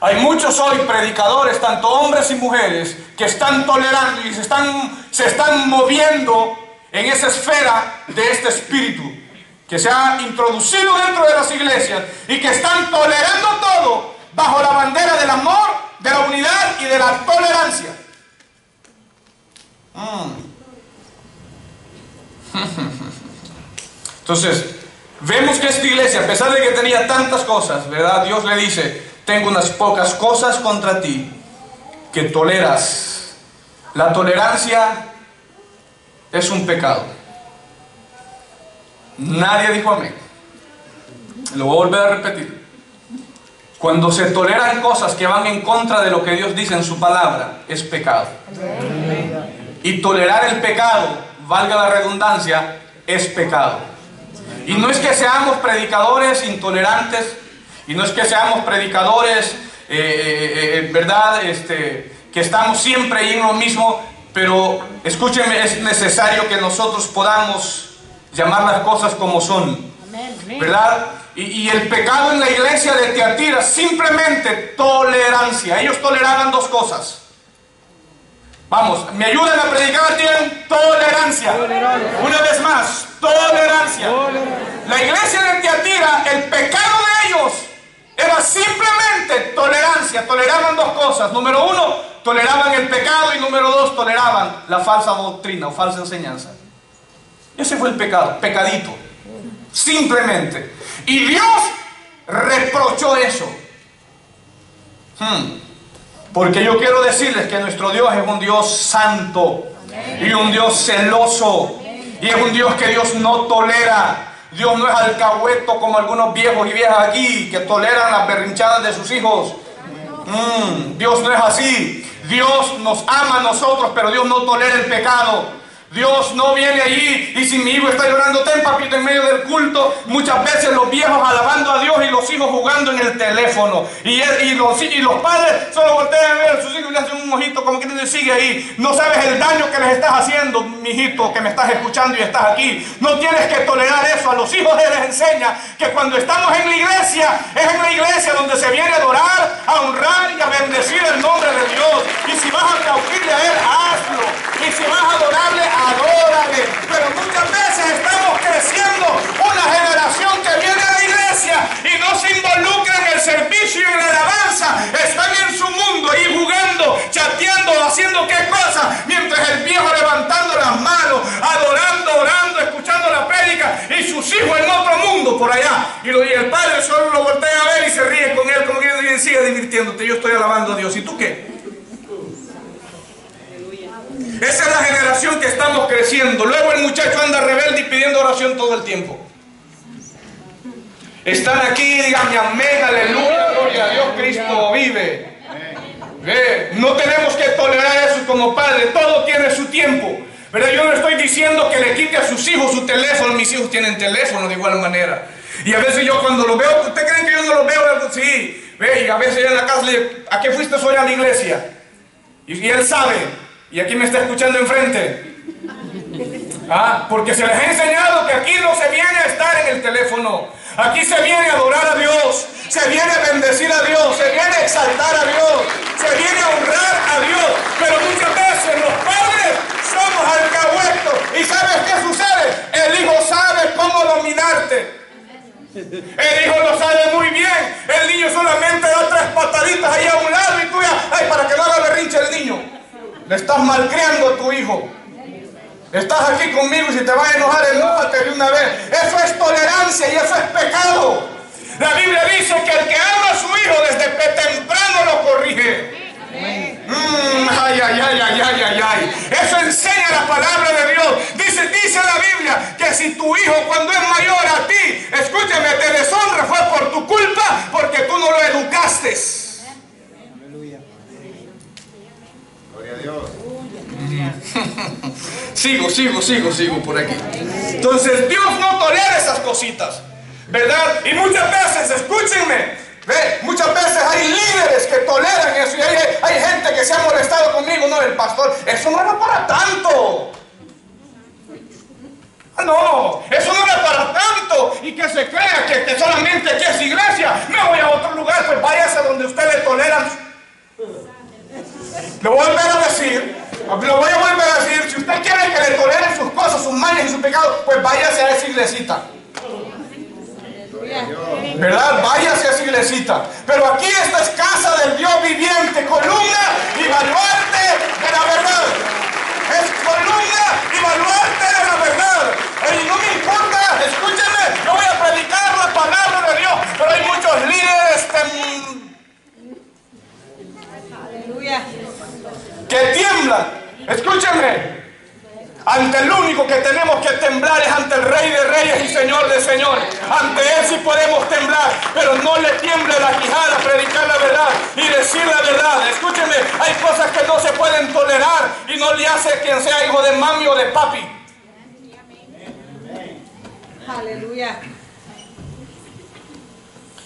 Hay muchos hoy predicadores, tanto hombres y mujeres, que están tolerando y se están moviendo en esa esfera de este espíritu que se ha introducido dentro de las iglesias y que están tolerando todo bajo la bandera del amor, de la unidad y de la tolerancia. Entonces, vemos que esta iglesia, a pesar de que tenía tantas cosas, ¿verdad? Dios le dice, tengo unas pocas cosas contra ti, que toleras. La tolerancia es un pecado. Nadie dijo amén. Lo voy a volver a repetir. Cuando se toleran cosas que van en contra de lo que Dios dice en su palabra, es pecado. Y tolerar el pecado, valga la redundancia, es pecado. Y no es que seamos predicadores intolerantes, y no es que seamos predicadores, ¿verdad? Que estamos siempre ahí en lo mismo, pero escúchenme, es necesario que nosotros podamos llamar las cosas como son, ¿verdad? Y el pecado en la iglesia de Tiatira, simplemente tolerancia. Ellos toleraban dos cosas. Vamos, me ayudan a predicar, tienen tolerancia. Una vez más, tolerancia. La iglesia de Tiatira, el pecado de ellos era simplemente tolerancia. Toleraban dos cosas. Número uno, toleraban el pecado, y número dos, toleraban la falsa doctrina o falsa enseñanza. Ese fue el pecado, pecadito. Simplemente. Y Dios reprochó eso. Porque yo quiero decirles que nuestro Dios es un Dios santo. Y un Dios celoso. Y es un Dios que Dios no tolera. Dios no es alcahueto como algunos viejos y viejas aquí que toleran las berrinchadas de sus hijos. Dios no es así. Dios nos ama a nosotros, pero Dios no tolera el pecado. Dios no viene allí y si mi hijo está llorando, ten papito en medio del culto. Muchas veces los viejos alabando a Dios y los hijos jugando en el teléfono. Y los padres solo voltean a ver a sus hijos y le hacen un ojito como que te sigue ahí. No sabes el daño que les estás haciendo, mijito, que me estás escuchando y estás aquí. No tienes que tolerar eso. A los hijos les enseña que cuando estamos en la iglesia, es en la iglesia donde se viene a adorar, a honrar y a bendecir el nombre de Dios. Y si vas a aplaudirle a Él, hazlo. Y si vas a adorarle, adórale. Pero muchas veces estamos creciendo una generación que viene a la iglesia y no se involucra en el servicio y en la alabanza. Están en su mundo ahí jugando, chateando, haciendo qué cosa, mientras el viejo levantando las manos, adorando, orando, escuchando la prédica y sus hijos en otro mundo por allá. Y el padre solo lo voltea a ver y se ríe con él como que sigue divirtiéndote. Yo estoy alabando a Dios. ¿Y tú qué? Esa es la generación que estamos creciendo. Luego el muchacho anda rebelde y pidiendo oración todo el tiempo. Están aquí, díganme amén, aleluya, gloria a Dios, Cristo vive. No tenemos que tolerar eso como padres. Todo tiene su tiempo. Pero yo no estoy diciendo que le quite a sus hijos su teléfono. Mis hijos tienen teléfono de igual manera. Y a veces yo cuando lo veo, ¿usted creen que yo no lo veo? Sí. Y a veces yo en la casa le digo, ¿a qué fuiste hoy a la iglesia? Y él sabe. Y aquí me está escuchando enfrente. Porque se les ha enseñado que aquí no se viene a estar en el teléfono. Aquí se viene a adorar a Dios. Se viene a bendecir a Dios. Se viene a exaltar a Dios. Se viene a honrar a Dios. Pero muchas veces los padres somos alcahuetos. ¿Y sabes qué sucede? El hijo sabe cómo dominarte. El hijo lo sabe muy bien. El niño solamente da 3 pataditas ahí a un lado y tú ya, ay, para que no haga berrinche el niño. Le estás malcriando a tu hijo. Estás aquí conmigo y si te vas a enojar, enójate de una vez. Eso es tolerancia y eso es pecado. La Biblia dice que el que ama a su hijo desde temprano lo corrige. Eso enseña la palabra de Dios. Dice la Biblia que si tu hijo cuando es mayor a ti, escúchame, te deshonra, fue por tu culpa, porque tú no lo educaste. Dios. Sigo por aquí. Entonces Dios no tolera esas cositas, ¿verdad? Y muchas veces, escúchenme, muchas veces hay líderes que toleran eso y hay gente que se ha molestado conmigo, no, el pastor, eso no era para tanto. No, eso no era para tanto. Y que se crea que solamente aquí es iglesia. Me voy a otro lugar, pues váyase donde usted le toleran. Lo voy a volver a decir, si usted quiere que le toleren sus cosas, sus mañas y sus pecados, pues váyase a esa iglesita. ¿Verdad? Váyase a esa iglesita. Pero aquí esta es casa del Dios viviente, columna y baluarte de la verdad. Es columna y baluarte de la verdad. Y no me importa, escúcheme, yo voy a predicar la palabra de Dios, pero hay muchos líderes que tiemblan. Escúchenme, ante el único que tenemos que temblar es ante el Rey de Reyes y Señor de Señores. Ante Él sí podemos temblar, pero no le tiemble la quijada, predicar la verdad y decir la verdad. Escúchenme, hay cosas que no se pueden tolerar y no le hace quien sea hijo de mami o de papi. Aleluya.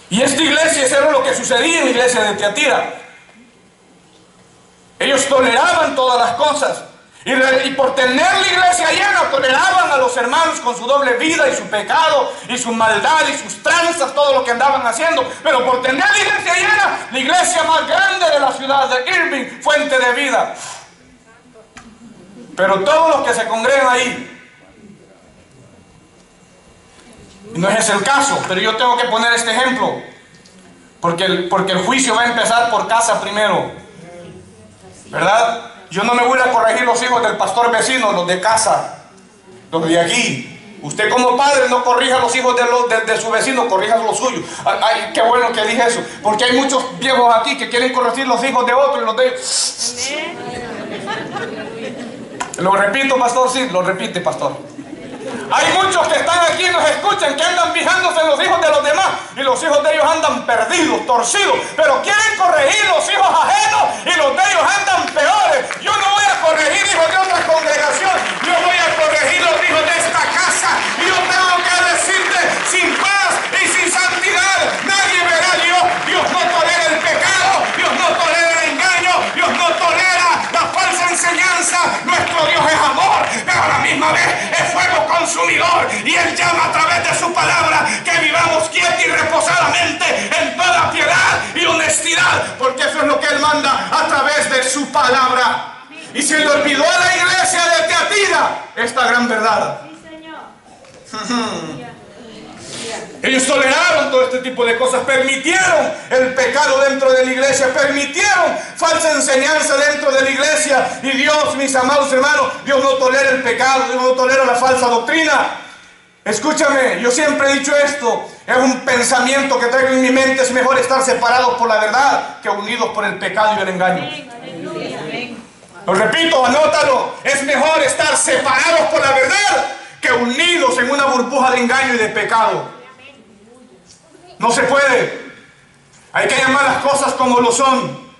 Y esta iglesia, eso era lo que sucedía en la iglesia de Tiatira. Ellos toleraban todas las cosas. Y por tener la iglesia llena, toleraban a los hermanos con su doble vida y su pecado y su maldad y sus tranzas, todo lo que andaban haciendo. Pero por tener la iglesia llena, la iglesia más grande de la ciudad de Irving, fuente de vida. Pero todos los que se congregan ahí, no es ese el caso, pero yo tengo que poner este ejemplo. Porque el juicio va a empezar por casa primero. ¿Verdad? Yo no me voy a corregir los hijos del pastor vecino, los de casa, los de aquí. Usted como padre no corrija a los hijos de su vecino, corrija los suyos. Ay, qué bueno que dije eso, porque hay muchos viejos aquí que quieren corregir los hijos de otros y los de ellos. Lo repito, pastor, sí, lo repite, pastor. Hay muchos que están aquí y nos escuchan, que andan fijándose en los hijos de los demás y los hijos de ellos andan perdidos, torcidos, pero quieren corregir los hijos ajenos y los de ellos andan peores. Yo no voy a corregir hijos de otra congregación, yo voy palabra. Y se le olvidó a la iglesia de Teatira esta gran verdad. Ellos toleraron todo este tipo de cosas, permitieron el pecado dentro de la iglesia, permitieron falsa enseñanza dentro de la iglesia. Y Dios, mis amados hermanos, Dios no tolera el pecado, Dios no tolera la falsa doctrina. Escúchame, yo siempre he dicho esto, es un pensamiento que traigo en mi mente: es mejor estar separados por la verdad que unidos por el pecado y el engaño. Lo repito, anótalo, es mejor estar separados por la verdad que unidos en una burbuja de engaño y de pecado. No se puede. Hay que llamar las cosas como lo son,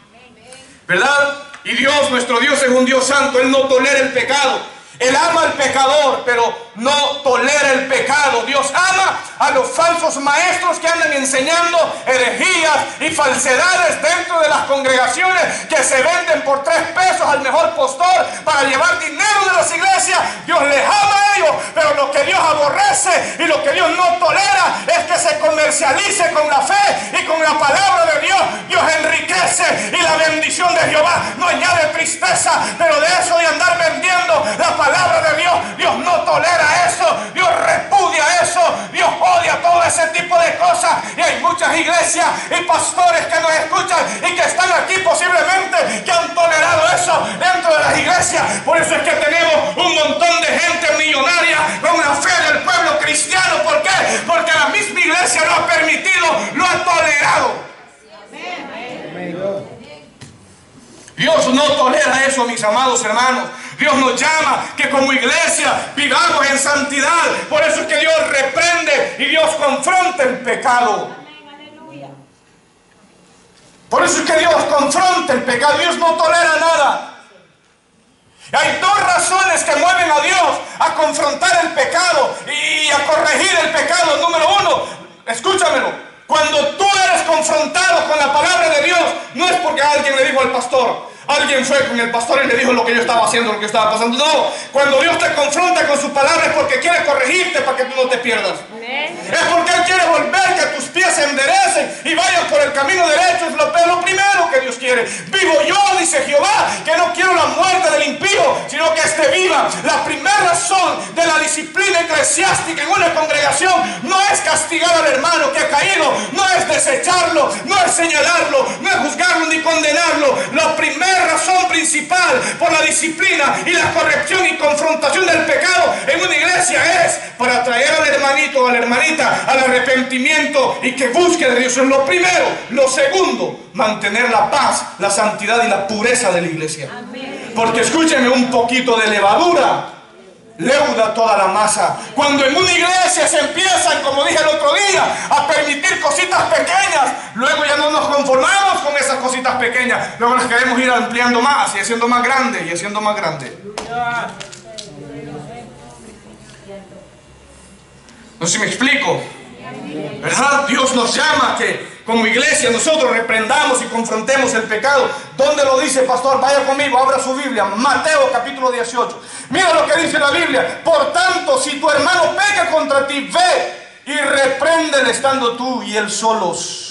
¿verdad? Y Dios, nuestro Dios, es un Dios santo. Él no tolera el pecado. Él ama al pecador, pero no tolera el pecado. Dios ama a los falsos maestros que andan enseñando herejías y falsedades dentro de las congregaciones, que se venden por 3 pesos al mejor postor para llevar dinero de las iglesias. Dios les ama a ellos, pero lo que Dios aborrece y lo que Dios no tolera es que se comercialice con la fe y con la palabra de Dios. Dios enriquece y la bendición de Jehová no añade tristeza, pero de eso de andar vendiendo la palabra de Dios, Dios no tolera eso. Dios repudia eso. Dios odia todo ese tipo de cosas. Y hay muchas iglesias y pastores que nos escuchan y que están aquí posiblemente que han tolerado eso dentro de las iglesias. Por eso es que tenemos un montón de gente millonaria con la fe del pueblo cristiano. ¿Por qué? Porque la misma iglesia lo ha permitido, lo ha tolerado. Dios no tolera eso, mis amados hermanos. Dios nos llama que como iglesia vivamos en santidad. Por eso es que Dios reprende y Dios confronta el pecado. Por eso es que Dios confronta el pecado. Dios no tolera nada. Hay 2 razones que mueven a Dios a confrontar el pecado y a corregir el pecado. Número 1, escúchamelo: cuando tú eres confrontado con la palabra de Dios, no es porque alguien le dijo al pastor, alguien fue con el pastor y le dijo lo que yo estaba haciendo, lo que estaba pasando. No, cuando Dios te confronta con su palabra es porque quiere corregirte para que tú no te pierdas. Es porque Él quiere volver que tus pies se enderecen y vayan por el camino derecho. Es lo primero que Dios quiere. Vivo yo, dice Jehová, que no quiero la muerte del impío, sino que éste viva. La primera razón de la disciplina eclesiástica en una congregación no es castigar al hermano que ha caído, no es desecharlo, no es señalarlo, no es juzgarlo ni condenarlo. La primera razón principal por la disciplina y la corrección y confrontación del pecado en una iglesia es para traer al hermanito o a la hermanita al arrepentimiento y que busque de Dios. Eso es lo primero. Lo segundo, mantener la paz, la santidad y la pureza de la iglesia. Porque escúcheme, un poquito de levadura leuda toda la masa. Cuando en una iglesia se empiezan, como dije el otro día, a permitir cositas pequeñas, luego ya no nos conformamos con esas cositas pequeñas, luego las queremos ir ampliando más y haciendo más grande y haciendo más grande. No sé si me explico, ¿verdad? Dios nos llama que como iglesia nosotros reprendamos y confrontemos el pecado. ¿Dónde lo dice, pastor? Vaya conmigo, abra su Biblia, Mateo capítulo 18. Mira lo que dice la Biblia: por tanto, si tu hermano peca contra ti, ve y repréndele estando tú y él solos.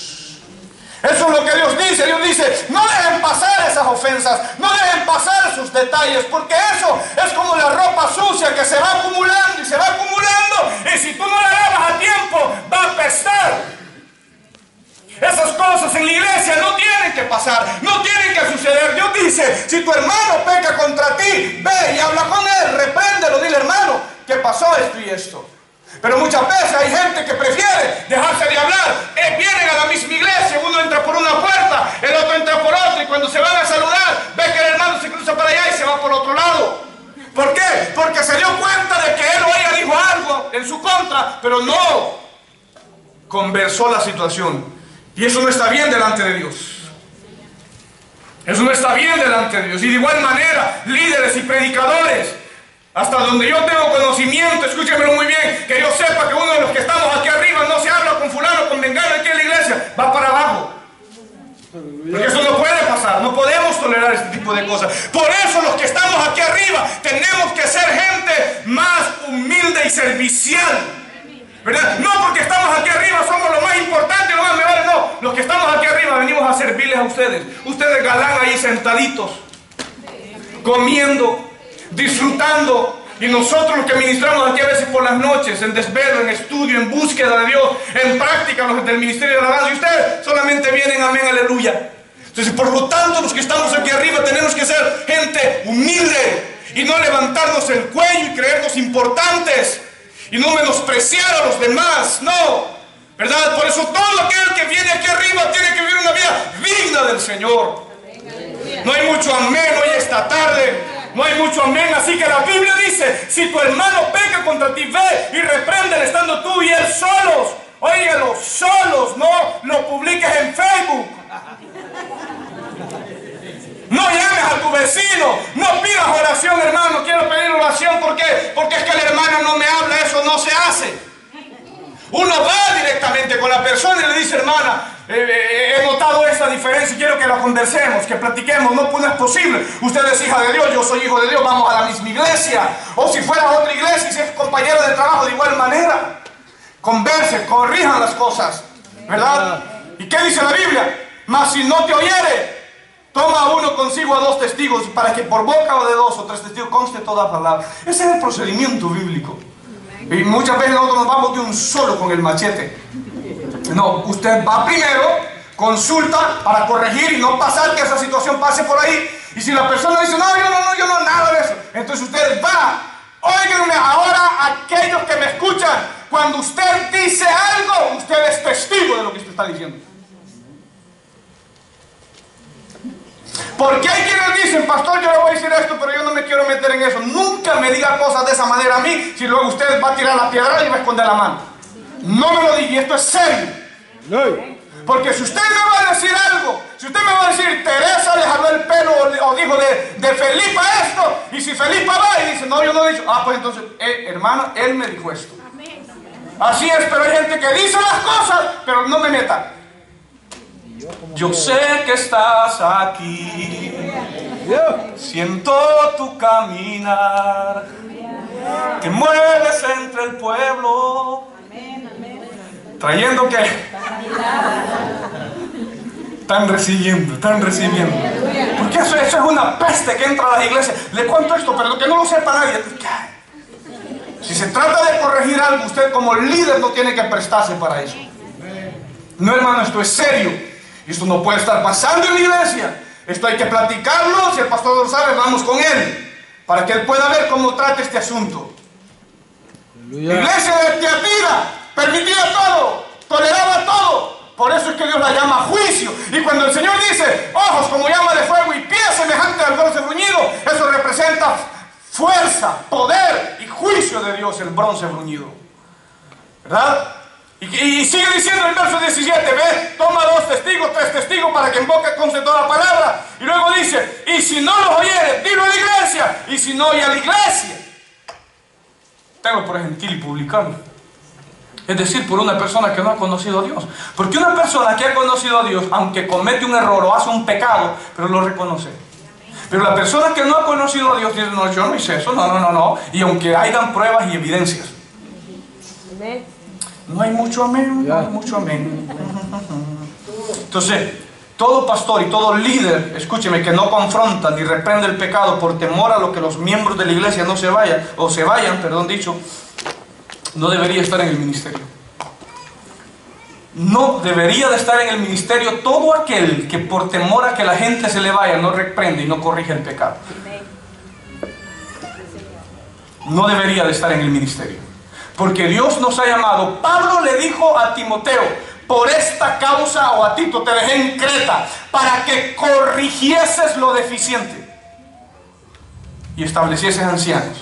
Eso es lo que Dios dice. Dios dice: no dejen pasar esas ofensas, no dejen pasar esos detalles, porque eso es como la ropa sucia que se va acumulando y se va acumulando, y si tú no la lavas a tiempo, va a apestar. Esas cosas en la iglesia no tienen que pasar, no tienen que suceder. Dios dice: si tu hermano peca contra ti, ve y habla con él, repréndelo, dile: hermano, ¿qué pasó esto y esto? Pero muchas veces hay gente que prefiere dejarse de hablar. Vienen a la misma iglesia, uno entra por una puerta, el otro entra por otra, y cuando se van a saludar, ve que el hermano se cruza para allá y se va por otro lado. ¿Por qué? Porque se dio cuenta de que él o ella dijo algo en su contra, pero no conversó la situación. Y eso no está bien delante de Dios. Eso no está bien delante de Dios. Y de igual manera, líderes y predicadores, hasta donde yo tengo conocimiento, escúchenmelo muy bien, que yo sepa que uno de los que estamos aquí arriba no se habla con fulano, con vengano aquí en la iglesia, va para abajo. Porque eso no puede pasar, no podemos tolerar este tipo de cosas. Por eso los que estamos aquí arriba tenemos que ser gente más humilde y servicial, ¿verdad? No porque estamos aquí arriba somos lo más importante, lo más me vale, no. Los que estamos aquí arriba venimos a servirles a ustedes. Ustedes galán ahí sentaditos. comiendo, disfrutando. Y nosotros los que ministramos aquí a veces por las noches, en desvelo, en estudio, en búsqueda de Dios, en práctica, los del ministerio de alabanza, y ustedes solamente vienen, amén, aleluya. Entonces, por lo tanto, los que estamos aquí arriba tenemos que ser gente humilde y no levantarnos el cuello y creernos importantes y no menospreciar a los demás, no, ¿verdad? Por eso todo aquel que viene aquí arriba tiene que vivir una vida digna del Señor. No hay mucho amén hoy esta tarde. No hay mucho amén, así que la Biblia dice, si tu hermano peca contra ti, ve y repréndele estando tú y él solos. Óigalo, solos, no lo publiques en Facebook. No llames a tu vecino, no pidas oración, hermano. Quiero pedir oración, ¿por qué? Porque es que el hermano no me habla, eso no se hace. Uno va directamente con la persona y le dice, hermana, he notado esta diferencia y quiero que la conversemos, que platiquemos. No, pues no es posible. Usted es hija de Dios, yo soy hijo de Dios, vamos a la misma iglesia. O si fuera a otra iglesia y si es compañero de trabajo, de igual manera. Converse, corrijan las cosas, ¿verdad? ¿Y qué dice la Biblia? Mas si no te oyere, toma uno consigo a 2 testigos para que por boca o de 2 o 3 testigos conste toda palabra. Ese es el procedimiento bíblico. Y muchas veces nosotros nos vamos de un solo con el machete. No, usted va primero, consulta para corregir y no pasar que esa situación pase por ahí. Y si la persona dice, no, yo no, nada de eso, entonces usted va. Óiganme ahora, aquellos que me escuchan, cuando usted dice algo, usted es testigo de lo que usted está diciendo. Porque hay quienes dicen, pastor, yo le voy a decir esto, pero yo no me quiero meter en eso. Nunca me diga cosas de esa manera a mí, si luego usted va a tirar la piedra y va a esconder la mano. No me lo diga, y esto es serio. Porque si usted me va a decir algo, si usted me va a decir, Teresa le jaló el pelo o dijo de Felipa esto, y si Felipa va y dice, no, yo no he dicho, pues entonces, hermano, él me dijo esto. Así es, pero hay gente que dice las cosas, pero no me meta. Yo sé que estás aquí, siento tu caminar, te mueves entre el pueblo, trayendo que están recibiendo. Porque eso es una peste que entra a las iglesias. Le cuento esto, pero que no lo sepa nadie. Si se trata de corregir algo, usted como líder no tiene que prestarse para eso. No, hermano, esto es serio. Esto no puede estar pasando en la iglesia. Esto hay que platicarlo. Si el pastor lo sabe, vamos con él, para que él pueda ver cómo trata este asunto. La iglesia de Tiatira permitía todo, toleraba todo. Por eso es que Dios la llama juicio. Y cuando el Señor dice, ojos como llama de fuego y pies semejantes al bronce bruñido, eso representa fuerza, poder y juicio de Dios, el bronce bruñido, ¿verdad? Y sigue diciendo el verso 17, ve, toma 2 testigos, 3 testigos para que en boca conste toda palabra. Y luego dice, y si no los oyere, dilo a la iglesia. Y si no oye a la iglesia, tengo por gentil y publicano. Es decir, por una persona que no ha conocido a Dios. Porque una persona que ha conocido a Dios, aunque comete un error o hace un pecado, pero lo reconoce. Pero la persona que no ha conocido a Dios dice, no, yo no hice eso, no. Y aunque hayan pruebas y evidencias. No hay mucho amén, no hay mucho amén. Entonces, todo pastor y todo líder, escúcheme, que no confronta ni reprende el pecado por temor a lo que los miembros de la iglesia no se vayan, no debería estar en el ministerio. No debería de estar en el ministerio todo aquel que por temor a que la gente se le vaya no reprende y no corrige el pecado. No debería de estar en el ministerio. Porque Dios nos ha llamado. Pablo le dijo a Timoteo, por esta causa, o a Tito, te dejé en Creta, para que corrigieses lo deficiente y establecieses ancianos.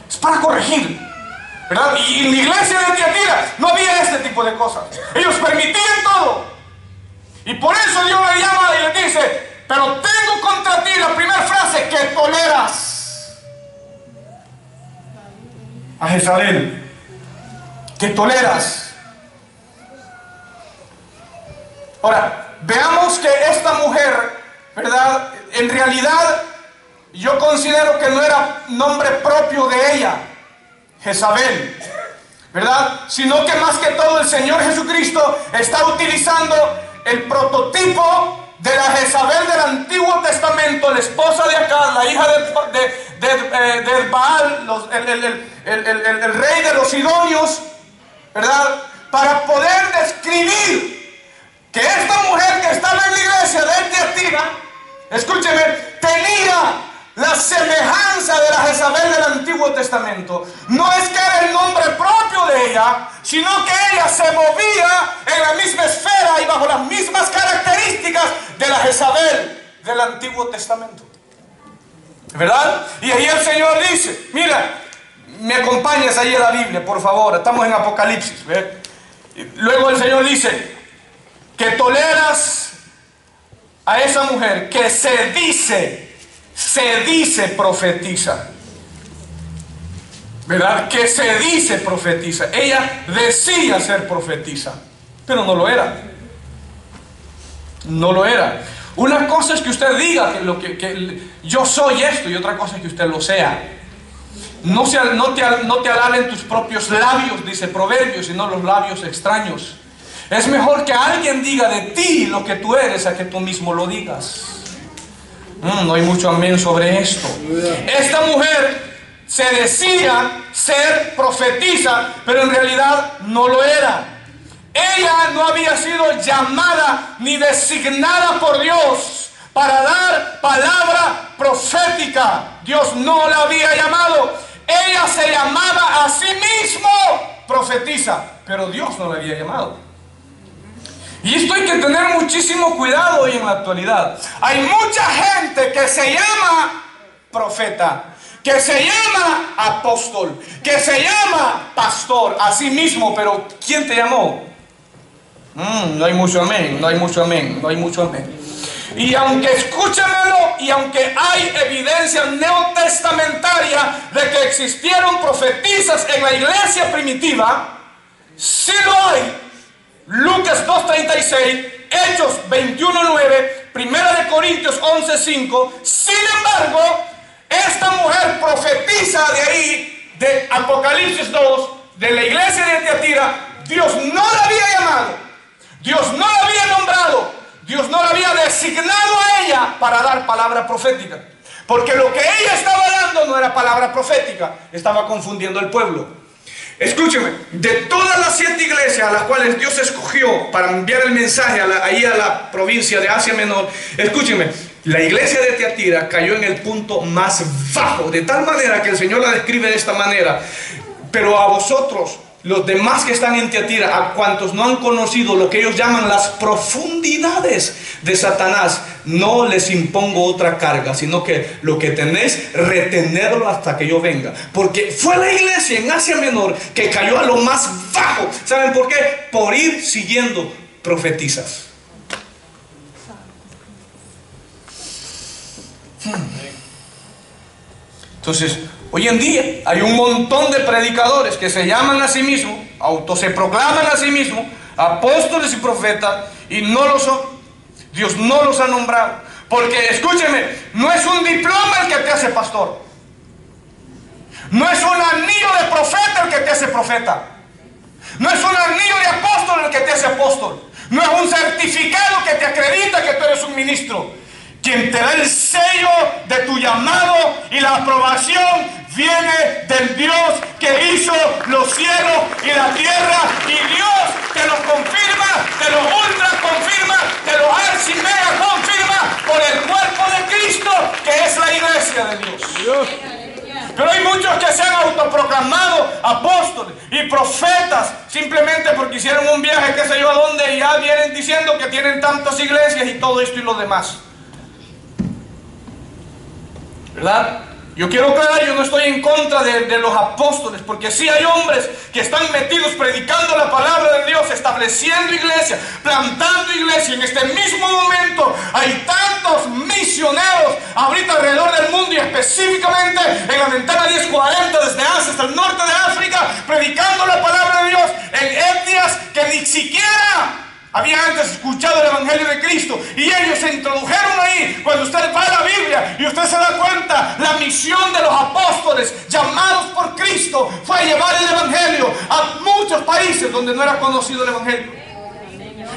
Es para corregir, ¿verdad? Y en la iglesia de Tiatira no había este tipo de cosas. Ellos permitían todo. Y por eso Dios le llama y le dice, pero tengo contra ti, la primera frase, que toleras a Jezabel. Que toleras. Ahora, veamos que esta mujer, ¿verdad? En realidad, yo considero que no era nombre propio de ella, Jezabel, ¿verdad? Sino que más que todo el Señor Jesucristo está utilizando el prototipo de la Jezabel del Antiguo Testamento, la esposa de Acab, la hija de Baal, el rey de los sidonios, ¿verdad? Para poder describir que esta mujer que estaba en la iglesia de Tiatira, escúcheme, tenía la semejanza de la Jezabel del Antiguo Testamento. No es que era el nombre propio de ella, sino que ella se movía en la misma esfera y bajo las mismas características de la Jezabel del Antiguo Testamento, ¿verdad? Y ahí el Señor dice, mira, me acompañas ahí en la Biblia, por favor, estamos en Apocalipsis, ¿ves? Luego el Señor dice que toleras a esa mujer que se dice profetiza, ¿verdad? Que se dice profetiza. Ella decía ser profetiza, pero no lo era. No lo era. Una cosa es que usted diga que yo soy esto, y otra cosa es que usted lo sea. No te alaben tus propios labios, dice Proverbios, sino los labios extraños. Es mejor que alguien diga de ti lo que tú eres a que tú mismo lo digas. No hay mucho amén sobre esto. Esta mujer se decía ser profetisa, pero en realidad no lo era. Ella no había sido llamada ni designada por Dios para dar palabra profética. Dios no la había llamado. Ella se llamaba a sí mismo profetisa, pero Dios no la había llamado. Y esto hay que tener muchísimo cuidado hoy en la actualidad. Hay mucha gente que se llama profeta, que se llama apóstol, que se llama pastor a sí mismo, pero ¿quién te llamó? No hay mucho amén, no hay mucho amén, no hay mucho amén. Y aunque, escúchamelo, y aunque hay evidencia neotestamentaria de que existieron profetisas en la iglesia primitiva, sí lo hay. Lucas 2:36, Hechos 21:9, 1 Corintios 11:5. Sin embargo, esta mujer profetiza de ahí, de Apocalipsis 2, de la iglesia de Tiatira. Dios no la había llamado, Dios no la había nombrado, Dios no la había designado a ella para dar palabra profética, porque lo que ella estaba dando no era palabra profética, estaba confundiendo al pueblo. Escúcheme, de todas las 7 iglesias a las cuales Dios escogió para enviar el mensaje ahí a la provincia de Asia Menor, escúcheme, la iglesia de Tiatira cayó en el punto más bajo, de tal manera que el Señor la describe de esta manera: pero a vosotros, los demás que están en Tiatira, a cuantos no han conocido lo que ellos llaman las profundidades de Satanás, no les impongo otra carga, sino que lo que tenéis, retenerlo hasta que yo venga. Porque fue la iglesia en Asia Menor que cayó a lo más bajo. ¿Saben por qué? Por ir siguiendo profetizas. Entonces, hoy en día hay un montón de predicadores que se llaman a sí mismos, se proclaman a sí mismos apóstoles y profetas, y no lo son. Dios no los ha nombrado. Porque, escúcheme, no es un diploma el que te hace pastor, no es un anillo de profeta el que te hace profeta, no es un anillo de apóstol el que te hace apóstol, no es un certificado que te acredita que tú eres un ministro. Quien te da el sello de tu llamado y la aprobación viene del Dios que hizo los cielos y la tierra, y Dios te lo confirma, te lo ultra confirma, te lo archi mega confirma por el cuerpo de Cristo, que es la iglesia de Dios. Pero hay muchos que se han autoproclamado apóstoles y profetas simplemente porque hicieron un viaje, qué sé yo a dónde, y ya vienen diciendo que tienen tantas iglesias y todo esto y lo demás, ¿verdad? Yo quiero aclarar, yo no estoy en contra de los apóstoles, porque sí hay hombres que están metidos predicando la palabra de Dios, estableciendo iglesia, plantando iglesia. En este mismo momento hay tantos misioneros ahorita alrededor del mundo, y específicamente en la ventana 1040 desde Asia hasta el norte de África, predicando la palabra de Dios en etnias que ni siquiera había antes escuchado el evangelio de Cristo, y ellos se introdujeron ahí. Cuando usted va a la Biblia y usted se da cuenta, la misión de los apóstoles llamados por Cristo fue llevar el evangelio a muchos países donde no era conocido el evangelio.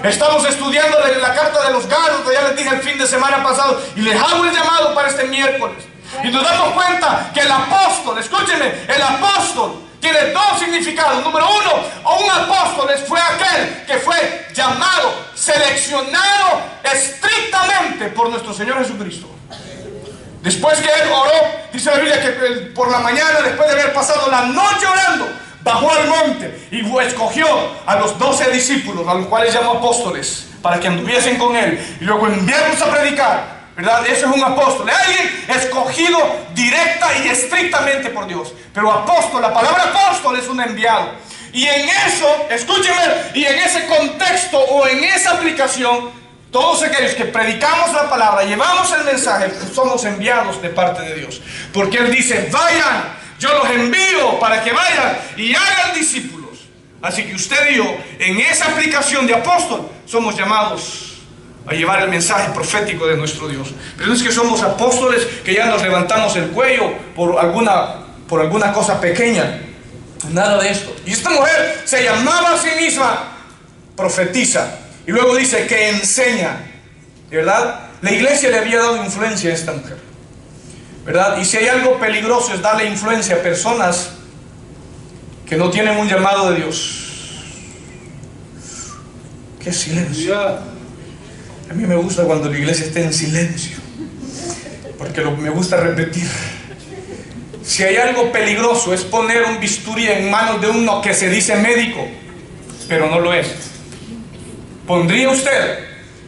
Estamos estudiando la carta de los Gálatas, ya les dije el fin de semana pasado, y les hago el llamado para este miércoles. Y nos damos cuenta que el apóstol, escúchenme, el apóstol tiene dos significados. Número uno, un apóstol fue aquel que fue llamado, seleccionado estrictamente por nuestro Señor Jesucristo. Después que él oró, dice la Biblia que por la mañana, después de haber pasado la noche orando, bajó al monte y escogió a los 12 discípulos, a los cuales llamó apóstoles, para que anduviesen con él y luego enviarlos a predicar. ¿Verdad? Eso es un apóstol, alguien escogido directa y estrictamente por Dios. Pero apóstol, la palabra apóstol es un enviado. Y en eso, escúchenme, y en ese contexto o en esa aplicación, todos aquellos que predicamos la palabra, llevamos el mensaje, somos enviados de parte de Dios. Porque Él dice, vayan, yo los envío para que vayan y hagan discípulos. Así que usted y yo, en esa aplicación de apóstol, somos llamados a llevar el mensaje profético de nuestro Dios. Pero no es que somos apóstoles que ya nos levantamos el cuello por alguna cosa pequeña. Nada de esto. Y esta mujer se llamaba a sí misma profetiza. Y luego dice que enseña. ¿Verdad? La iglesia le había dado influencia a esta mujer. ¿Verdad? Y si hay algo peligroso es darle influencia a personas que no tienen un llamado de Dios. ¡Qué silencio! A mí me gusta cuando la iglesia esté en silencio, porque me gusta repetir. Si hay algo peligroso es poner un bisturí en manos de uno que se dice médico, pero no lo es. ¿Pondría usted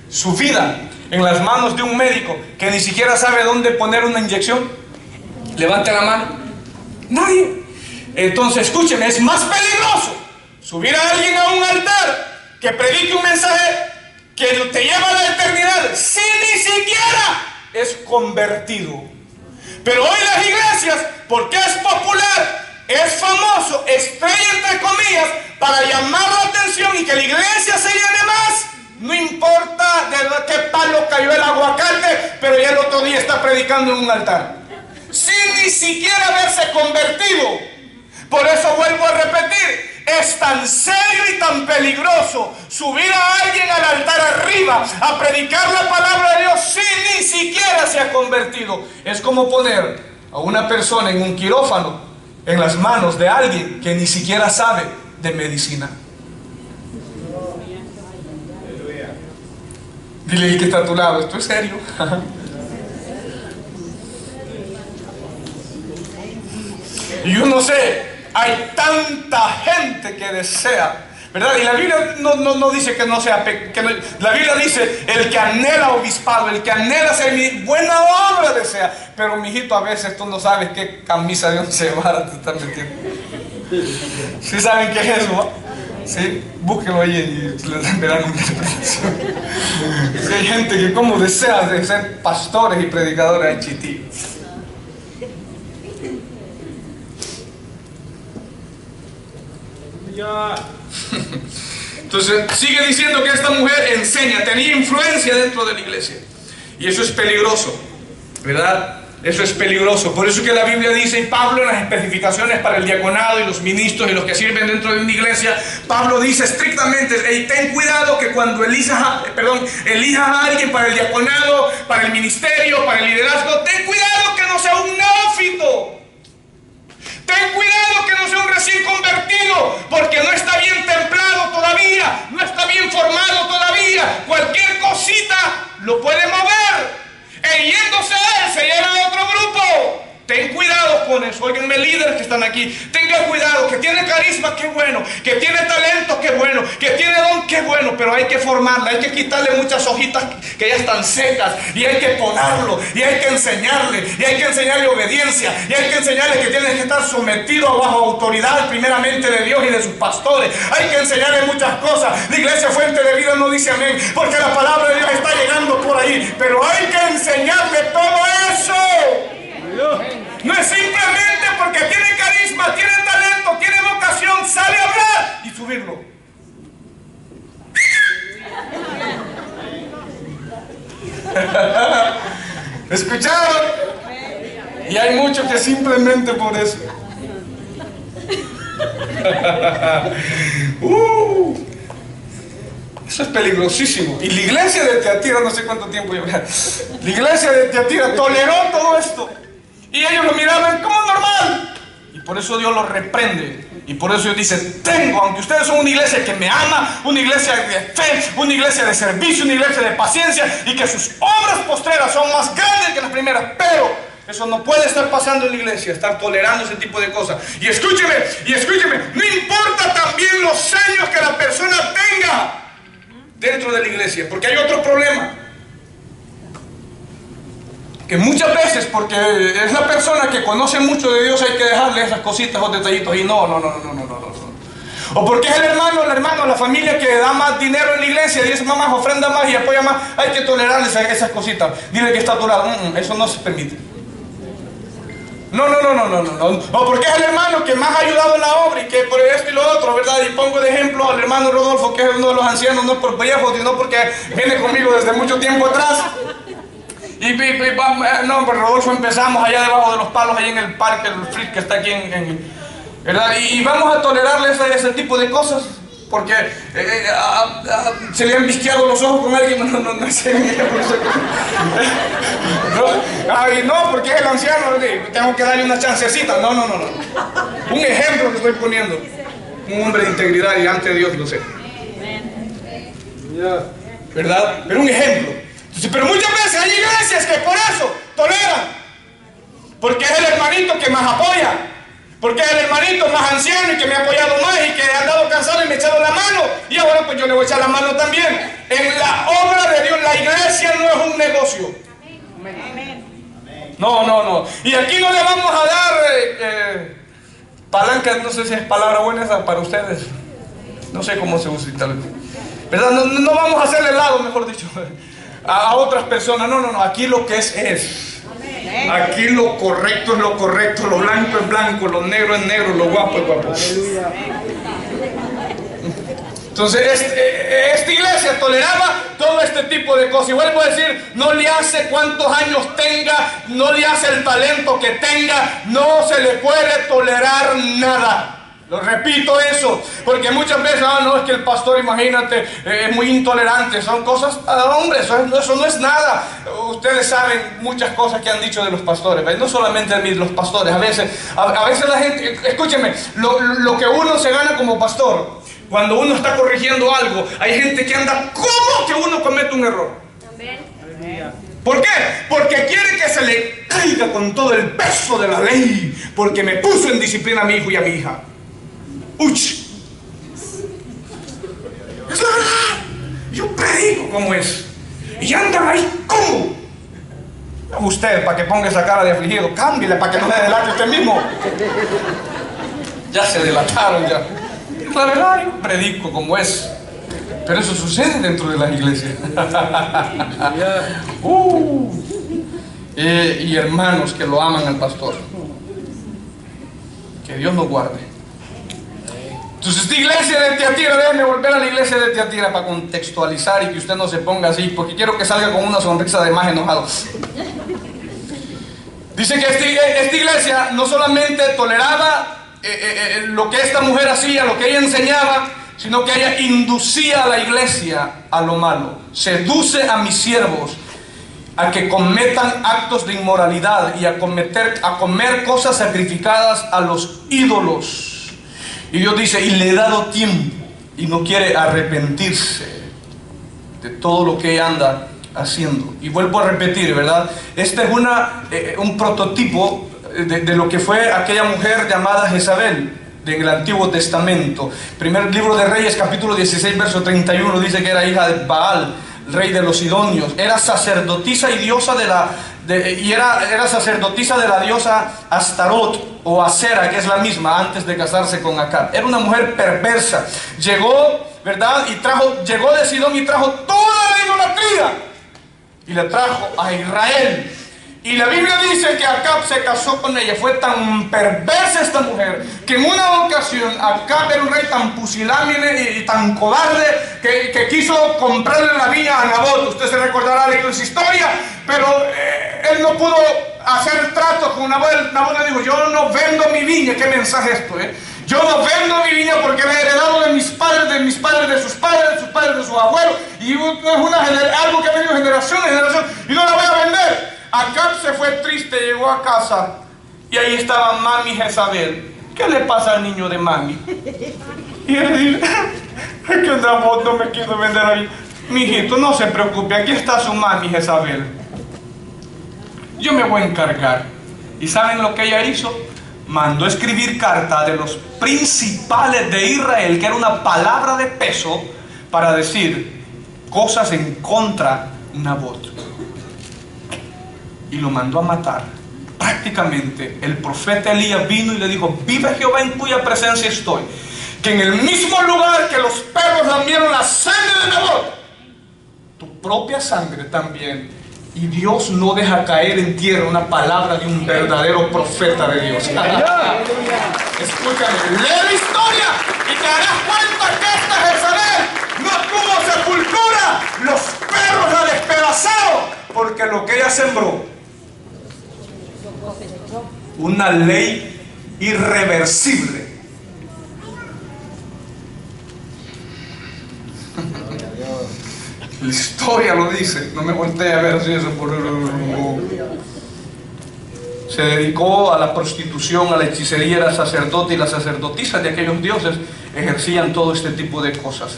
su vida en las manos de un médico que ni siquiera sabe dónde poner una inyección? Levante la mano. Nadie. Entonces escúcheme, es más peligroso subir a alguien a un altar que predique un mensaje que te lleva a la eternidad si ni siquiera es convertido. Pero hoy las iglesias, porque es popular, es famoso, estrella entre comillas, para llamar la atención y que la iglesia se llene más, no importa de qué palo cayó el aguacate, pero ya el otro día está predicando en un altar sin ni siquiera haberse convertido. Por eso vuelvo a repetir, es tan serio y tan peligroso subir a alguien al altar arriba a predicar la palabra de Dios sin ni siquiera se ha convertido. Es como poner a una persona en un quirófano en las manos de alguien que ni siquiera sabe de medicina. Dile al que está a tu lado, esto es serio. Y yo no sé, hay tanta gente que desea, ¿verdad? Y la Biblia no dice que no sea, la Biblia dice el que anhela obispado, el que anhela hacer mi buena obra desea. Pero mijito, a veces tú no sabes qué camisa de 11 varas te están metiendo. ¿Sí saben qué es eso? Sí, búsquenlo ahí y les verán una interpretación. Sí, hay gente que como desea de ser pastores y predicadores en Chití. Entonces sigue diciendo que esta mujer enseña, tenía influencia dentro de la iglesia, y eso es peligroso, ¿verdad? Eso es peligroso. Por eso que la Biblia dice, y Pablo en las especificaciones para el diaconado y los ministros y los que sirven dentro de una iglesia, Pablo dice estrictamente, hey, ten cuidado que cuando elijas a alguien para el diaconado, para el ministerio, para el liderazgo, ten cuidado que no sea un neófito. Ten cuidado que no sea un recién convertido, porque no está bien templado todavía, no está bien formado todavía. Cualquier cosita lo puede mover. E yéndose a él, se lleva a otro grupo. Ten cuidado con eso. Óiganme, líderes que están aquí, tengan cuidado. Que tiene carisma, qué bueno. Que tiene talento, qué bueno. Que tiene don, qué bueno. Pero hay que formarla, hay que quitarle muchas hojitas que ya están secas, y hay que podarlo, y hay que enseñarle, y hay que enseñarle obediencia, y hay que enseñarle que tiene que estar sometido bajo autoridad primeramente de Dios y de sus pastores. Hay que enseñarle muchas cosas. La iglesia Fuente de Vida no dice amén, porque la palabra de Dios está llegando por ahí, pero hay que enseñarle todo eso. No es simplemente porque tiene carisma, tiene talento, tiene vocación, sabe hablar y subirlo. ¿Escucharon? Y hay muchos que simplemente por eso. Eso es peligrosísimo. Y la iglesia de Tiatira, no sé cuánto tiempo lleva. La iglesia de Tiatira toleró todo esto. Y ellos lo miraban como normal. Y por eso Dios los reprende. Y por eso Dios dice, aunque ustedes son una iglesia que me ama, una iglesia de fe, una iglesia de servicio, una iglesia de paciencia, y que sus obras postreras son más grandes que las primeras, pero eso no puede estar pasando en la iglesia, estar tolerando ese tipo de cosas. Y escúcheme, no importa también los años que la persona tenga dentro de la iglesia, porque hay otro problema. Que muchas veces, porque es la persona que conoce mucho de Dios, hay que dejarle esas cositas o detallitos. Y no. O porque es el hermano, la familia que da más dinero en la iglesia, dice más, ofrenda más y apoya más. Hay que tolerarle esas cositas. Dile que está tolerado. Eso no se permite. No. O porque es el hermano que más ha ayudado en la obra y que por esto y lo otro, ¿verdad? Y pongo de ejemplo al hermano Rodolfo, que es uno de los ancianos, no por viejo, sino porque viene conmigo desde mucho tiempo atrás. No, pero Rodolfo empezamos allá debajo de los palos, ahí en el parque, el Frick que está aquí ¿verdad? Y vamos a tolerarle ese tipo de cosas, porque se le han visqueado los ojos con alguien, no sé. No, porque es el anciano, tengo que darle una chancecita. No. Un ejemplo que estoy poniendo. Un hombre de integridad y ante Dios lo sé. ¿Verdad? Pero un ejemplo. Pero muchas veces hay iglesias que por eso toleran, porque es el hermanito que más apoya, porque es el hermanito más anciano y que me ha apoyado más y que ha andado cansado y me ha echado la mano, y ahora pues yo le voy a echar la mano también. En la obra de Dios, la iglesia no es un negocio. No. Y aquí no le vamos a dar palanca, no sé si es palabra buena esa para ustedes, no sé cómo se usa tal vez, ¿verdad? No vamos a hacerle lado, mejor dicho, a otras personas. No, aquí lo que es. Aquí lo correcto es lo correcto, lo blanco es blanco, lo negro es negro, lo guapo es guapo. Entonces esta iglesia toleraba todo este tipo de cosas. Y vuelvo a decir, no le hace cuántos años tenga, no le hace el talento que tenga, no se le puede tolerar nada. Lo repito eso, porque muchas veces, no, es que el pastor, imagínate, es muy intolerante. Son cosas, hombre, eso no es nada. Ustedes saben muchas cosas que han dicho de los pastores, ¿ves? No solamente de los pastores, a veces la gente, escúcheme, lo que uno se gana como pastor, cuando uno está corrigiendo algo, hay gente que anda como que uno comete un error. ¿Por qué? Porque quiere que se le caiga con todo el peso de la ley, porque me puso en disciplina a mi hijo y a mi hija. ¡Uch! Es la verdad. Yo predico como es. Y andan ahí como. Usted, para que ponga esa cara de afligido, cámbiale para que no se delate usted mismo. Ya se delataron ya. La verdad, yo predico como es. Pero eso sucede dentro de las iglesias. Y hermanos que lo aman al pastor. Que Dios nos guarde. Entonces esta iglesia de Tiatira, déjenme volver a la iglesia de Tiatira para contextualizar y que usted no se ponga así, porque quiero que salga con una sonrisa de más enojado. Dice que esta iglesia no solamente toleraba lo que esta mujer hacía, lo que ella enseñaba, sino que ella inducía a la iglesia a lo malo. Seduce a mis siervos a que cometan actos de inmoralidad y a comer cosas sacrificadas a los ídolos. Y Dios dice, y le he dado tiempo, y no quiere arrepentirse de todo lo que ella anda haciendo. Y vuelvo a repetir, ¿verdad? Este es un prototipo de lo que fue aquella mujer llamada Jezabel en el Antiguo Testamento. Primer libro de Reyes, capítulo 16, verso 31, dice que era hija de Baal, rey de los Sidonios. Era sacerdotisa y diosa era sacerdotisa de la diosa Astarot o Acera, que es la misma, antes de casarse con Acab. Era una mujer perversa. Llegó, ¿verdad? Llegó de Sidón y trajo toda la idolatría y la trajo a Israel. Y la Biblia dice que Acab se casó con ella. Fue tan perversa esta mujer que en una ocasión Acab era un rey tan pusilánime y tan cobarde que quiso comprarle la viña a Nabot. Usted se recordará de esa historia, pero él no pudo hacer trato con Nabot. Nabot le dijo, yo no vendo mi viña. ¿Qué mensaje es esto? Yo no vendo mi viña porque la he heredado de mis padres, de mis padres, de sus padres, de sus padres, de sus sus abuelos, y es algo que ha venido generación en generación, y no la voy a vender. Acab se fue triste, llegó a casa, y ahí estaba mami Jezabel. ¿Qué le pasa al niño de mami? Y él le dice, ¿qué onda vos? No me quiero vender ahí. Mijito, no se preocupe, aquí está su mami Jezabel. Yo me voy a encargar. ¿Y saben lo que ella hizo? Mandó escribir carta de los principales de Israel, que era una palabra de peso, para decir cosas en contra de Nabot. Y lo mandó a matar. Prácticamente el profeta Elías vino y le dijo, vive Jehová en cuya presencia estoy, que en el mismo lugar que los perros lamieron la sangre de Nabot, tu propia sangre también. Y Dios no deja caer en tierra una palabra de un verdadero profeta de Dios. Escúchame, lee la historia y te darás cuenta que esta Jezabel no tuvo sepultura. Los perros la despedazaron, porque lo que ella sembró, una ley irreversible. La historia lo dice, no me volteé a ver si eso por... Se dedicó a la prostitución, a la hechicería, era sacerdote, y las sacerdotisas de aquellos dioses ejercían todo este tipo de cosas,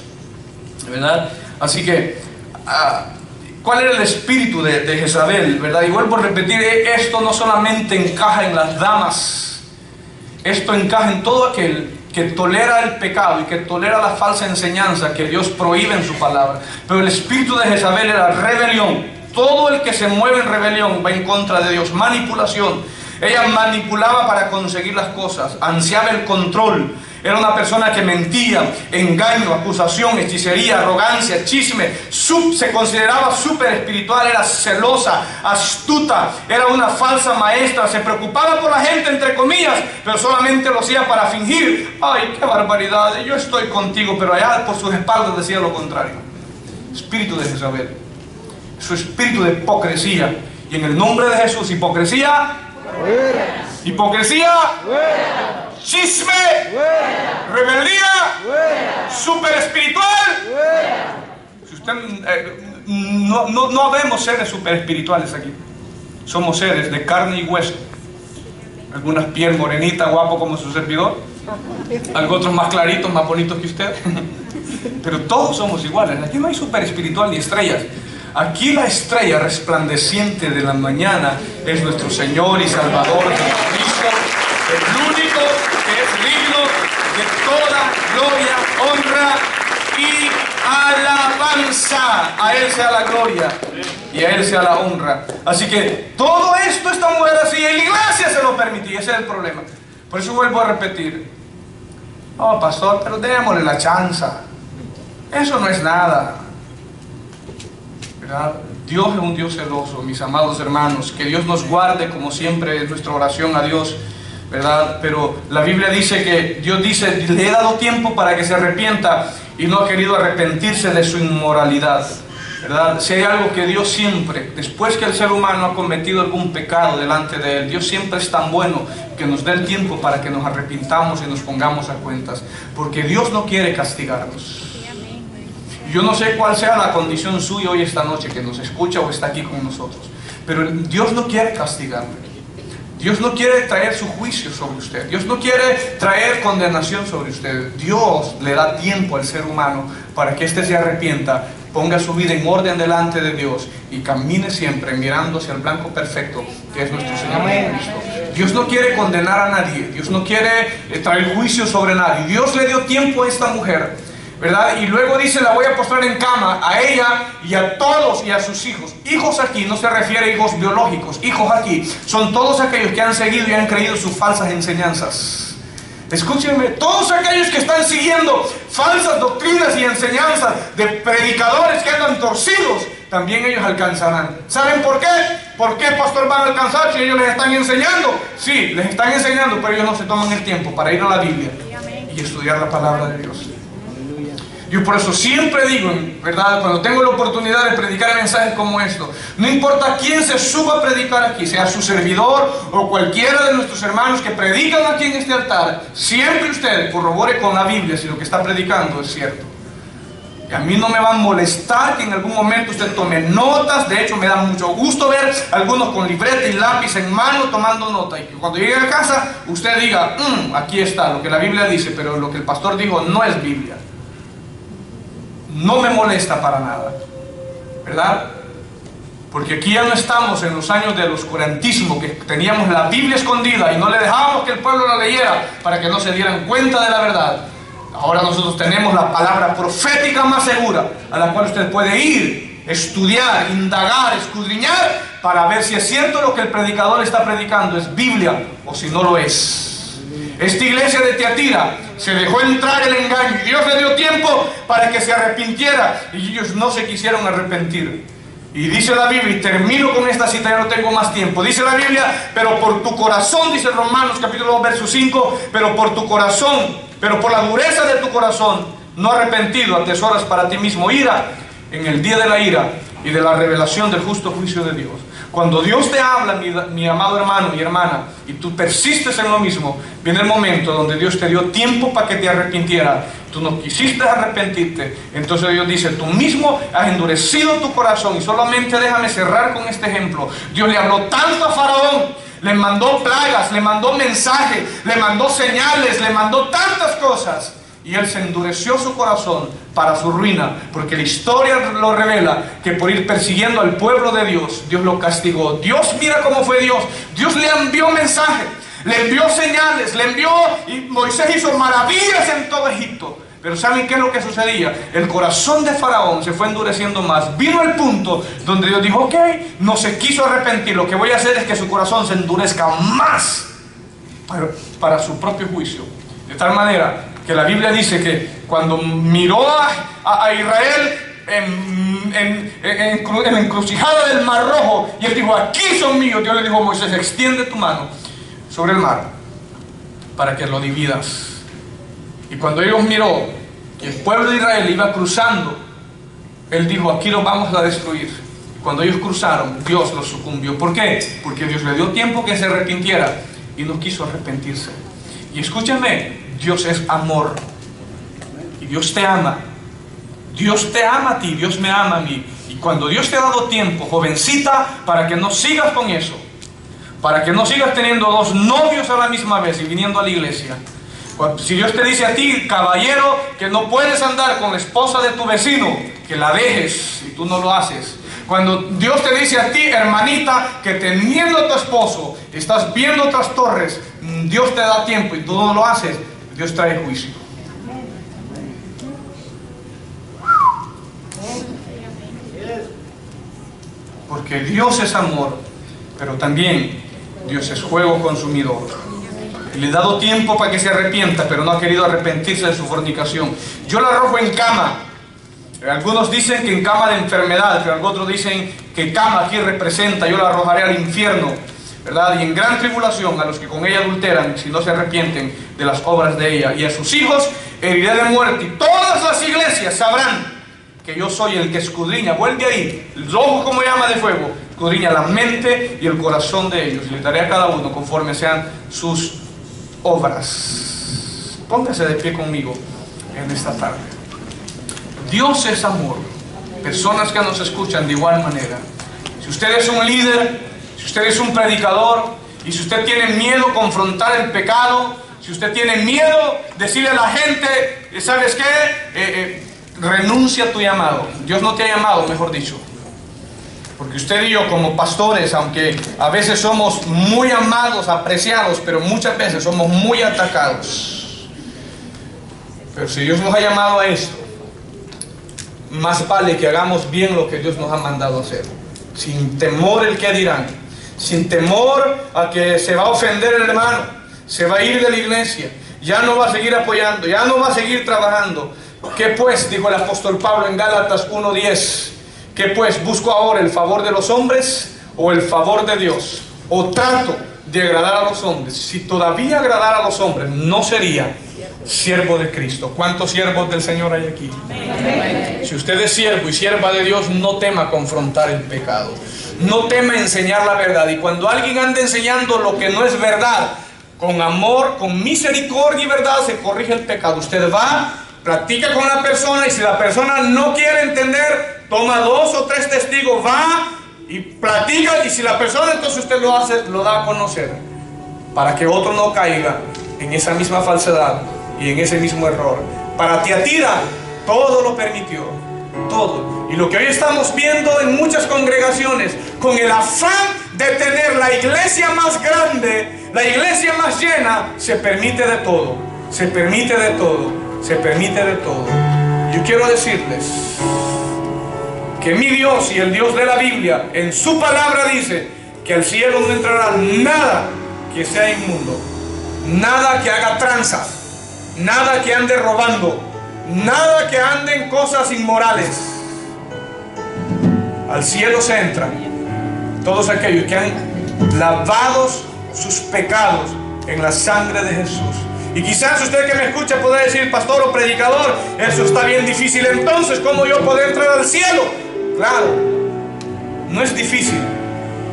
¿verdad? Así que, ¿cuál era el espíritu de Jezabel, verdad? Y vuelvo a repetir, esto no solamente encaja en las damas, esto encaja en todo aquel que tolera el pecado y que tolera la falsa enseñanza que Dios prohíbe en su palabra. Pero el espíritu de Jezabel era rebelión. Todo el que se mueve en rebelión va en contra de Dios. Manipulación. Ella manipulaba para conseguir las cosas, ansiaba el control. Era una persona que mentía, engaño, acusación, hechicería, arrogancia, chisme. Se consideraba súper espiritual, era celosa, astuta, era una falsa maestra. Se preocupaba por la gente, entre comillas, pero solamente lo hacía para fingir. Ay, qué barbaridad, yo estoy contigo, pero allá por sus espaldas decía lo contrario. Espíritu de Jezabel, su espíritu de hipocresía. Y en el nombre de Jesús, hipocresía, hipocresía, chisme, rebeldía, super espiritual. Si usted, no vemos seres super espirituales aquí. Somos seres de carne y hueso. Algunas piel morenita, guapo como su servidor. Algunos otros más claritos, más bonitos que usted. Pero todos somos iguales. Aquí no hay super espiritual ni estrellas. Aquí la estrella resplandeciente de la mañana es nuestro Señor y Salvador Jesucristo, el único que es digno de toda gloria, honra y alabanza. A Él sea la gloria y a Él sea la honra. Así que todo esto, esta mujer así, en la iglesia se lo permitía. Ese es el problema. Por eso vuelvo a repetir. No, pastor, pero démosle la chanza. Eso no es nada. ¿Verdad? Dios es un Dios celoso, mis amados hermanos. Que Dios nos guarde, como siempre, en nuestra oración a Dios, ¿verdad? Pero la Biblia dice que Dios dice, le he dado tiempo para que se arrepienta, y no ha querido arrepentirse de su inmoralidad, ¿verdad? Si hay algo que Dios siempre, después que el ser humano ha cometido algún pecado delante de Él, Dios siempre es tan bueno que nos dé el tiempo para que nos arrepintamos y nos pongamos a cuentas, porque Dios no quiere castigarnos. Yo no sé cuál sea la condición suya hoy esta noche, que nos escucha o está aquí con nosotros, pero Dios no quiere castigarle. Dios no quiere traer su juicio sobre usted. Dios no quiere traer condenación sobre usted. Dios le da tiempo al ser humano para que éste se arrepienta, ponga su vida en orden delante de Dios y camine siempre mirando hacia el blanco perfecto que es nuestro Señor Jesucristo. Dios no quiere condenar a nadie. Dios no quiere traer juicio sobre nadie. Dios le dio tiempo a esta mujer, ¿verdad? Y luego dice, la voy a postrar en cama a ella y a todos y a sus hijos. Hijos aquí no se refiere a hijos biológicos. Hijos aquí son todos aquellos que han seguido y han creído sus falsas enseñanzas. Escúchenme, todos aquellos que están siguiendo falsas doctrinas y enseñanzas de predicadores que andan torcidos, también ellos alcanzarán. ¿Saben por qué? ¿Por qué, pastor, van a alcanzar si ellos les están enseñando? Sí, les están enseñando, pero ellos no se toman el tiempo para ir a la Biblia y estudiar la palabra de Dios. Yo por eso siempre digo, ¿verdad? Cuando tengo la oportunidad de predicar mensajes como esto, no importa quién se suba a predicar aquí, sea su servidor o cualquiera de nuestros hermanos que predican aquí en este altar, siempre usted corrobore con la Biblia si lo que está predicando es cierto. Y a mí no me va a molestar que en algún momento usted tome notas. De hecho, me da mucho gusto ver algunos con libreta y lápiz en mano tomando nota. Y que cuando llegue a casa, usted diga, aquí está lo que la Biblia dice, pero lo que el pastor dijo no es Biblia. No me molesta para nada, ¿verdad? Porque aquí ya no estamos en los años del oscurantismo, que teníamos la Biblia escondida y no le dejábamos que el pueblo la leyera para que no se dieran cuenta de la verdad. Ahora nosotros tenemos la palabra profética más segura, a la cual usted puede ir, estudiar, indagar, escudriñar, para ver si es cierto lo que el predicador está predicando, es Biblia, o si no lo es. Esta iglesia de Tiatira se dejó entrar el engaño y Dios le dio tiempo para que se arrepintiera, y ellos no se quisieron arrepentir. Y dice la Biblia, y termino con esta cita, ya no tengo más tiempo. Dice la Biblia, pero por tu corazón, dice Romanos capítulo 2, verso 5, pero por tu corazón, pero por la dureza de tu corazón, no arrepentido, atesoras para ti mismo ira en el día de la ira y de la revelación del justo juicio de Dios. Cuando Dios te habla, mi amado hermano y hermana, y tú persistes en lo mismo, viene el momento donde Dios te dio tiempo para que te arrepintieras. Tú no quisiste arrepentirte. Entonces Dios dice, tú mismo has endurecido tu corazón. Y solamente déjame cerrar con este ejemplo. Dios le habló tanto a Faraón, le mandó plagas, le mandó mensajes, le mandó señales, le mandó tantas cosas. Y él se endureció su corazón para su ruina, porque la historia lo revela que por ir persiguiendo al pueblo de Dios, Dios lo castigó. Dios, mira cómo fue Dios. Dios le envió mensajes, le envió señales, le envió, y Moisés hizo maravillas en todo Egipto. Pero ¿saben qué es lo que sucedía? El corazón de Faraón se fue endureciendo más. Vino el punto donde Dios dijo, ok, no se quiso arrepentir. Lo que voy a hacer es que su corazón se endurezca más para su propio juicio. De tal manera que la Biblia dice que cuando miró a Israel en la encrucijada del Mar Rojo, y él dijo, aquí son míos, Dios le dijo a Moisés, extiende tu mano sobre el mar para que lo dividas. Y cuando ellos miró que el pueblo de Israel iba cruzando, él dijo, aquí los vamos a destruir. Y cuando ellos cruzaron, Dios los sucumbió. ¿Por qué? Porque Dios le dio tiempo que se arrepintiera y no quiso arrepentirse. Y escúchame, Dios es amor y Dios te ama. Dios te ama a ti, Dios me ama a mí. Y cuando Dios te ha dado tiempo, jovencita, para que no sigas con eso, para que no sigas teniendo dos novios a la misma vez y viniendo a la iglesia. Si Dios te dice a ti, caballero, que no puedes andar con la esposa de tu vecino, que la dejes y tú no lo haces. Cuando Dios te dice a ti, hermanita, que teniendo a tu esposo estás viendo otras torres, Dios te da tiempo y tú no lo haces, Dios trae juicio. Porque Dios es amor, pero también Dios es fuego consumidor. Le he dado tiempo para que se arrepienta, pero no ha querido arrepentirse de su fornicación. Yo la arrojo en cama. Algunos dicen que en cama de enfermedad, pero otros dicen que cama aquí representa, yo la arrojaré al infierno, ¿verdad? Y en gran tribulación a los que con ella adulteran, si no se arrepienten de las obras de ella. Y a sus hijos heriré de muerte. Y todas las iglesias sabrán que yo soy el que escudriña. Vuelve ahí, los ojos como llama de fuego, escudriña la mente y el corazón de ellos. Les daré a cada uno conforme sean sus obras. Póngase de pie conmigo en esta tarde. Dios es amor. Personas que nos escuchan de igual manera. Si usted es un líder, si usted es un predicador, y si usted tiene miedo a confrontar el pecado, si usted tiene miedo decirle a la gente, ¿sabes qué? Renuncia a tu llamado. Dios no te ha llamado, mejor dicho. Porque usted y yo como pastores, aunque a veces somos muy amados, apreciados, pero muchas veces somos muy atacados. Pero si Dios nos ha llamado a esto, más vale que hagamos bien lo que Dios nos ha mandado hacer. Sin temor el que dirán. Sin temor a que se va a ofender el hermano. Se va a ir de la iglesia. Ya no va a seguir apoyando. Ya no va a seguir trabajando. ¿Qué pues? Dijo el apóstol Pablo en Gálatas 1:10. ¿Qué pues? ¿Busco ahora el favor de los hombres o el favor de Dios? ¿O trato de agradar a los hombres? Si todavía agradara a los hombres, no sería siervo de Cristo. ¿Cuántos siervos del Señor hay aquí? Si usted es siervo y sierva de Dios, no tema confrontar el pecado. No tema enseñar la verdad. Y cuando alguien anda enseñando lo que no es verdad, con amor, con misericordia y verdad, se corrige el pecado. Usted va practica con la persona, y si la persona no quiere entender, toma 2 o 3 testigos, va y platica, y si la persona, entonces usted lo da a conocer, para que otro no caiga en esa misma falsedad y en ese mismo error. Para Tiatira todo lo permitió, todo. Y lo que hoy estamos viendo en muchas congregaciones, con el afán de tener la iglesia más grande, la iglesia más llena, se permite de todo, se permite de todo, se permite de todo. Yo quiero decirles que mi Dios y el Dios de la Biblia, en su palabra dice que al cielo no entrará nada que sea inmundo, nada que haga tranzas, nada que ande robando, nada que ande en cosas inmorales. Al cielo se entran todos aquellos que han lavado sus pecados en la sangre de Jesús. Y quizás usted que me escucha pueda decir: pastor o predicador, eso está bien difícil. Entonces, ¿cómo yo puedo entrar al cielo? Claro, no es difícil.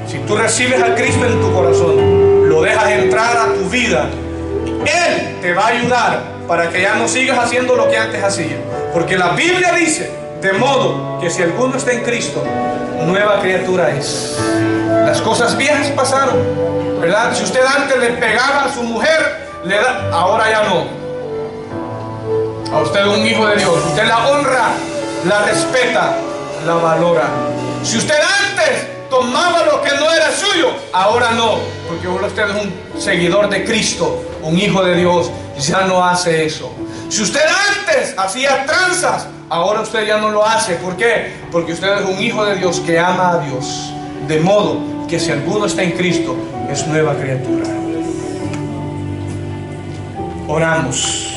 Si tú recibes a Cristo en tu corazón, lo dejas entrar a tu vida, Él te va a ayudar para que ya no sigas haciendo lo que antes hacías. Porque la Biblia dice: de modo que si alguno está en Cristo, nueva criatura es. Las cosas viejas pasaron, ¿verdad? Si usted antes le pegaba a su mujer, ahora ya no. A usted es un hijo de Dios, usted la honra, la respeta, la valora. Si usted antes tomaba lo que no era suyo, ahora no, porque ahora usted es un seguidor de Cristo, un hijo de Dios, ya no hace eso. Si usted antes hacía tranzas, ahora usted ya no lo hace. ¿Por qué? Porque usted es un hijo de Dios que ama a Dios. De modo que si alguno está en Cristo, es nueva criatura. Oramos.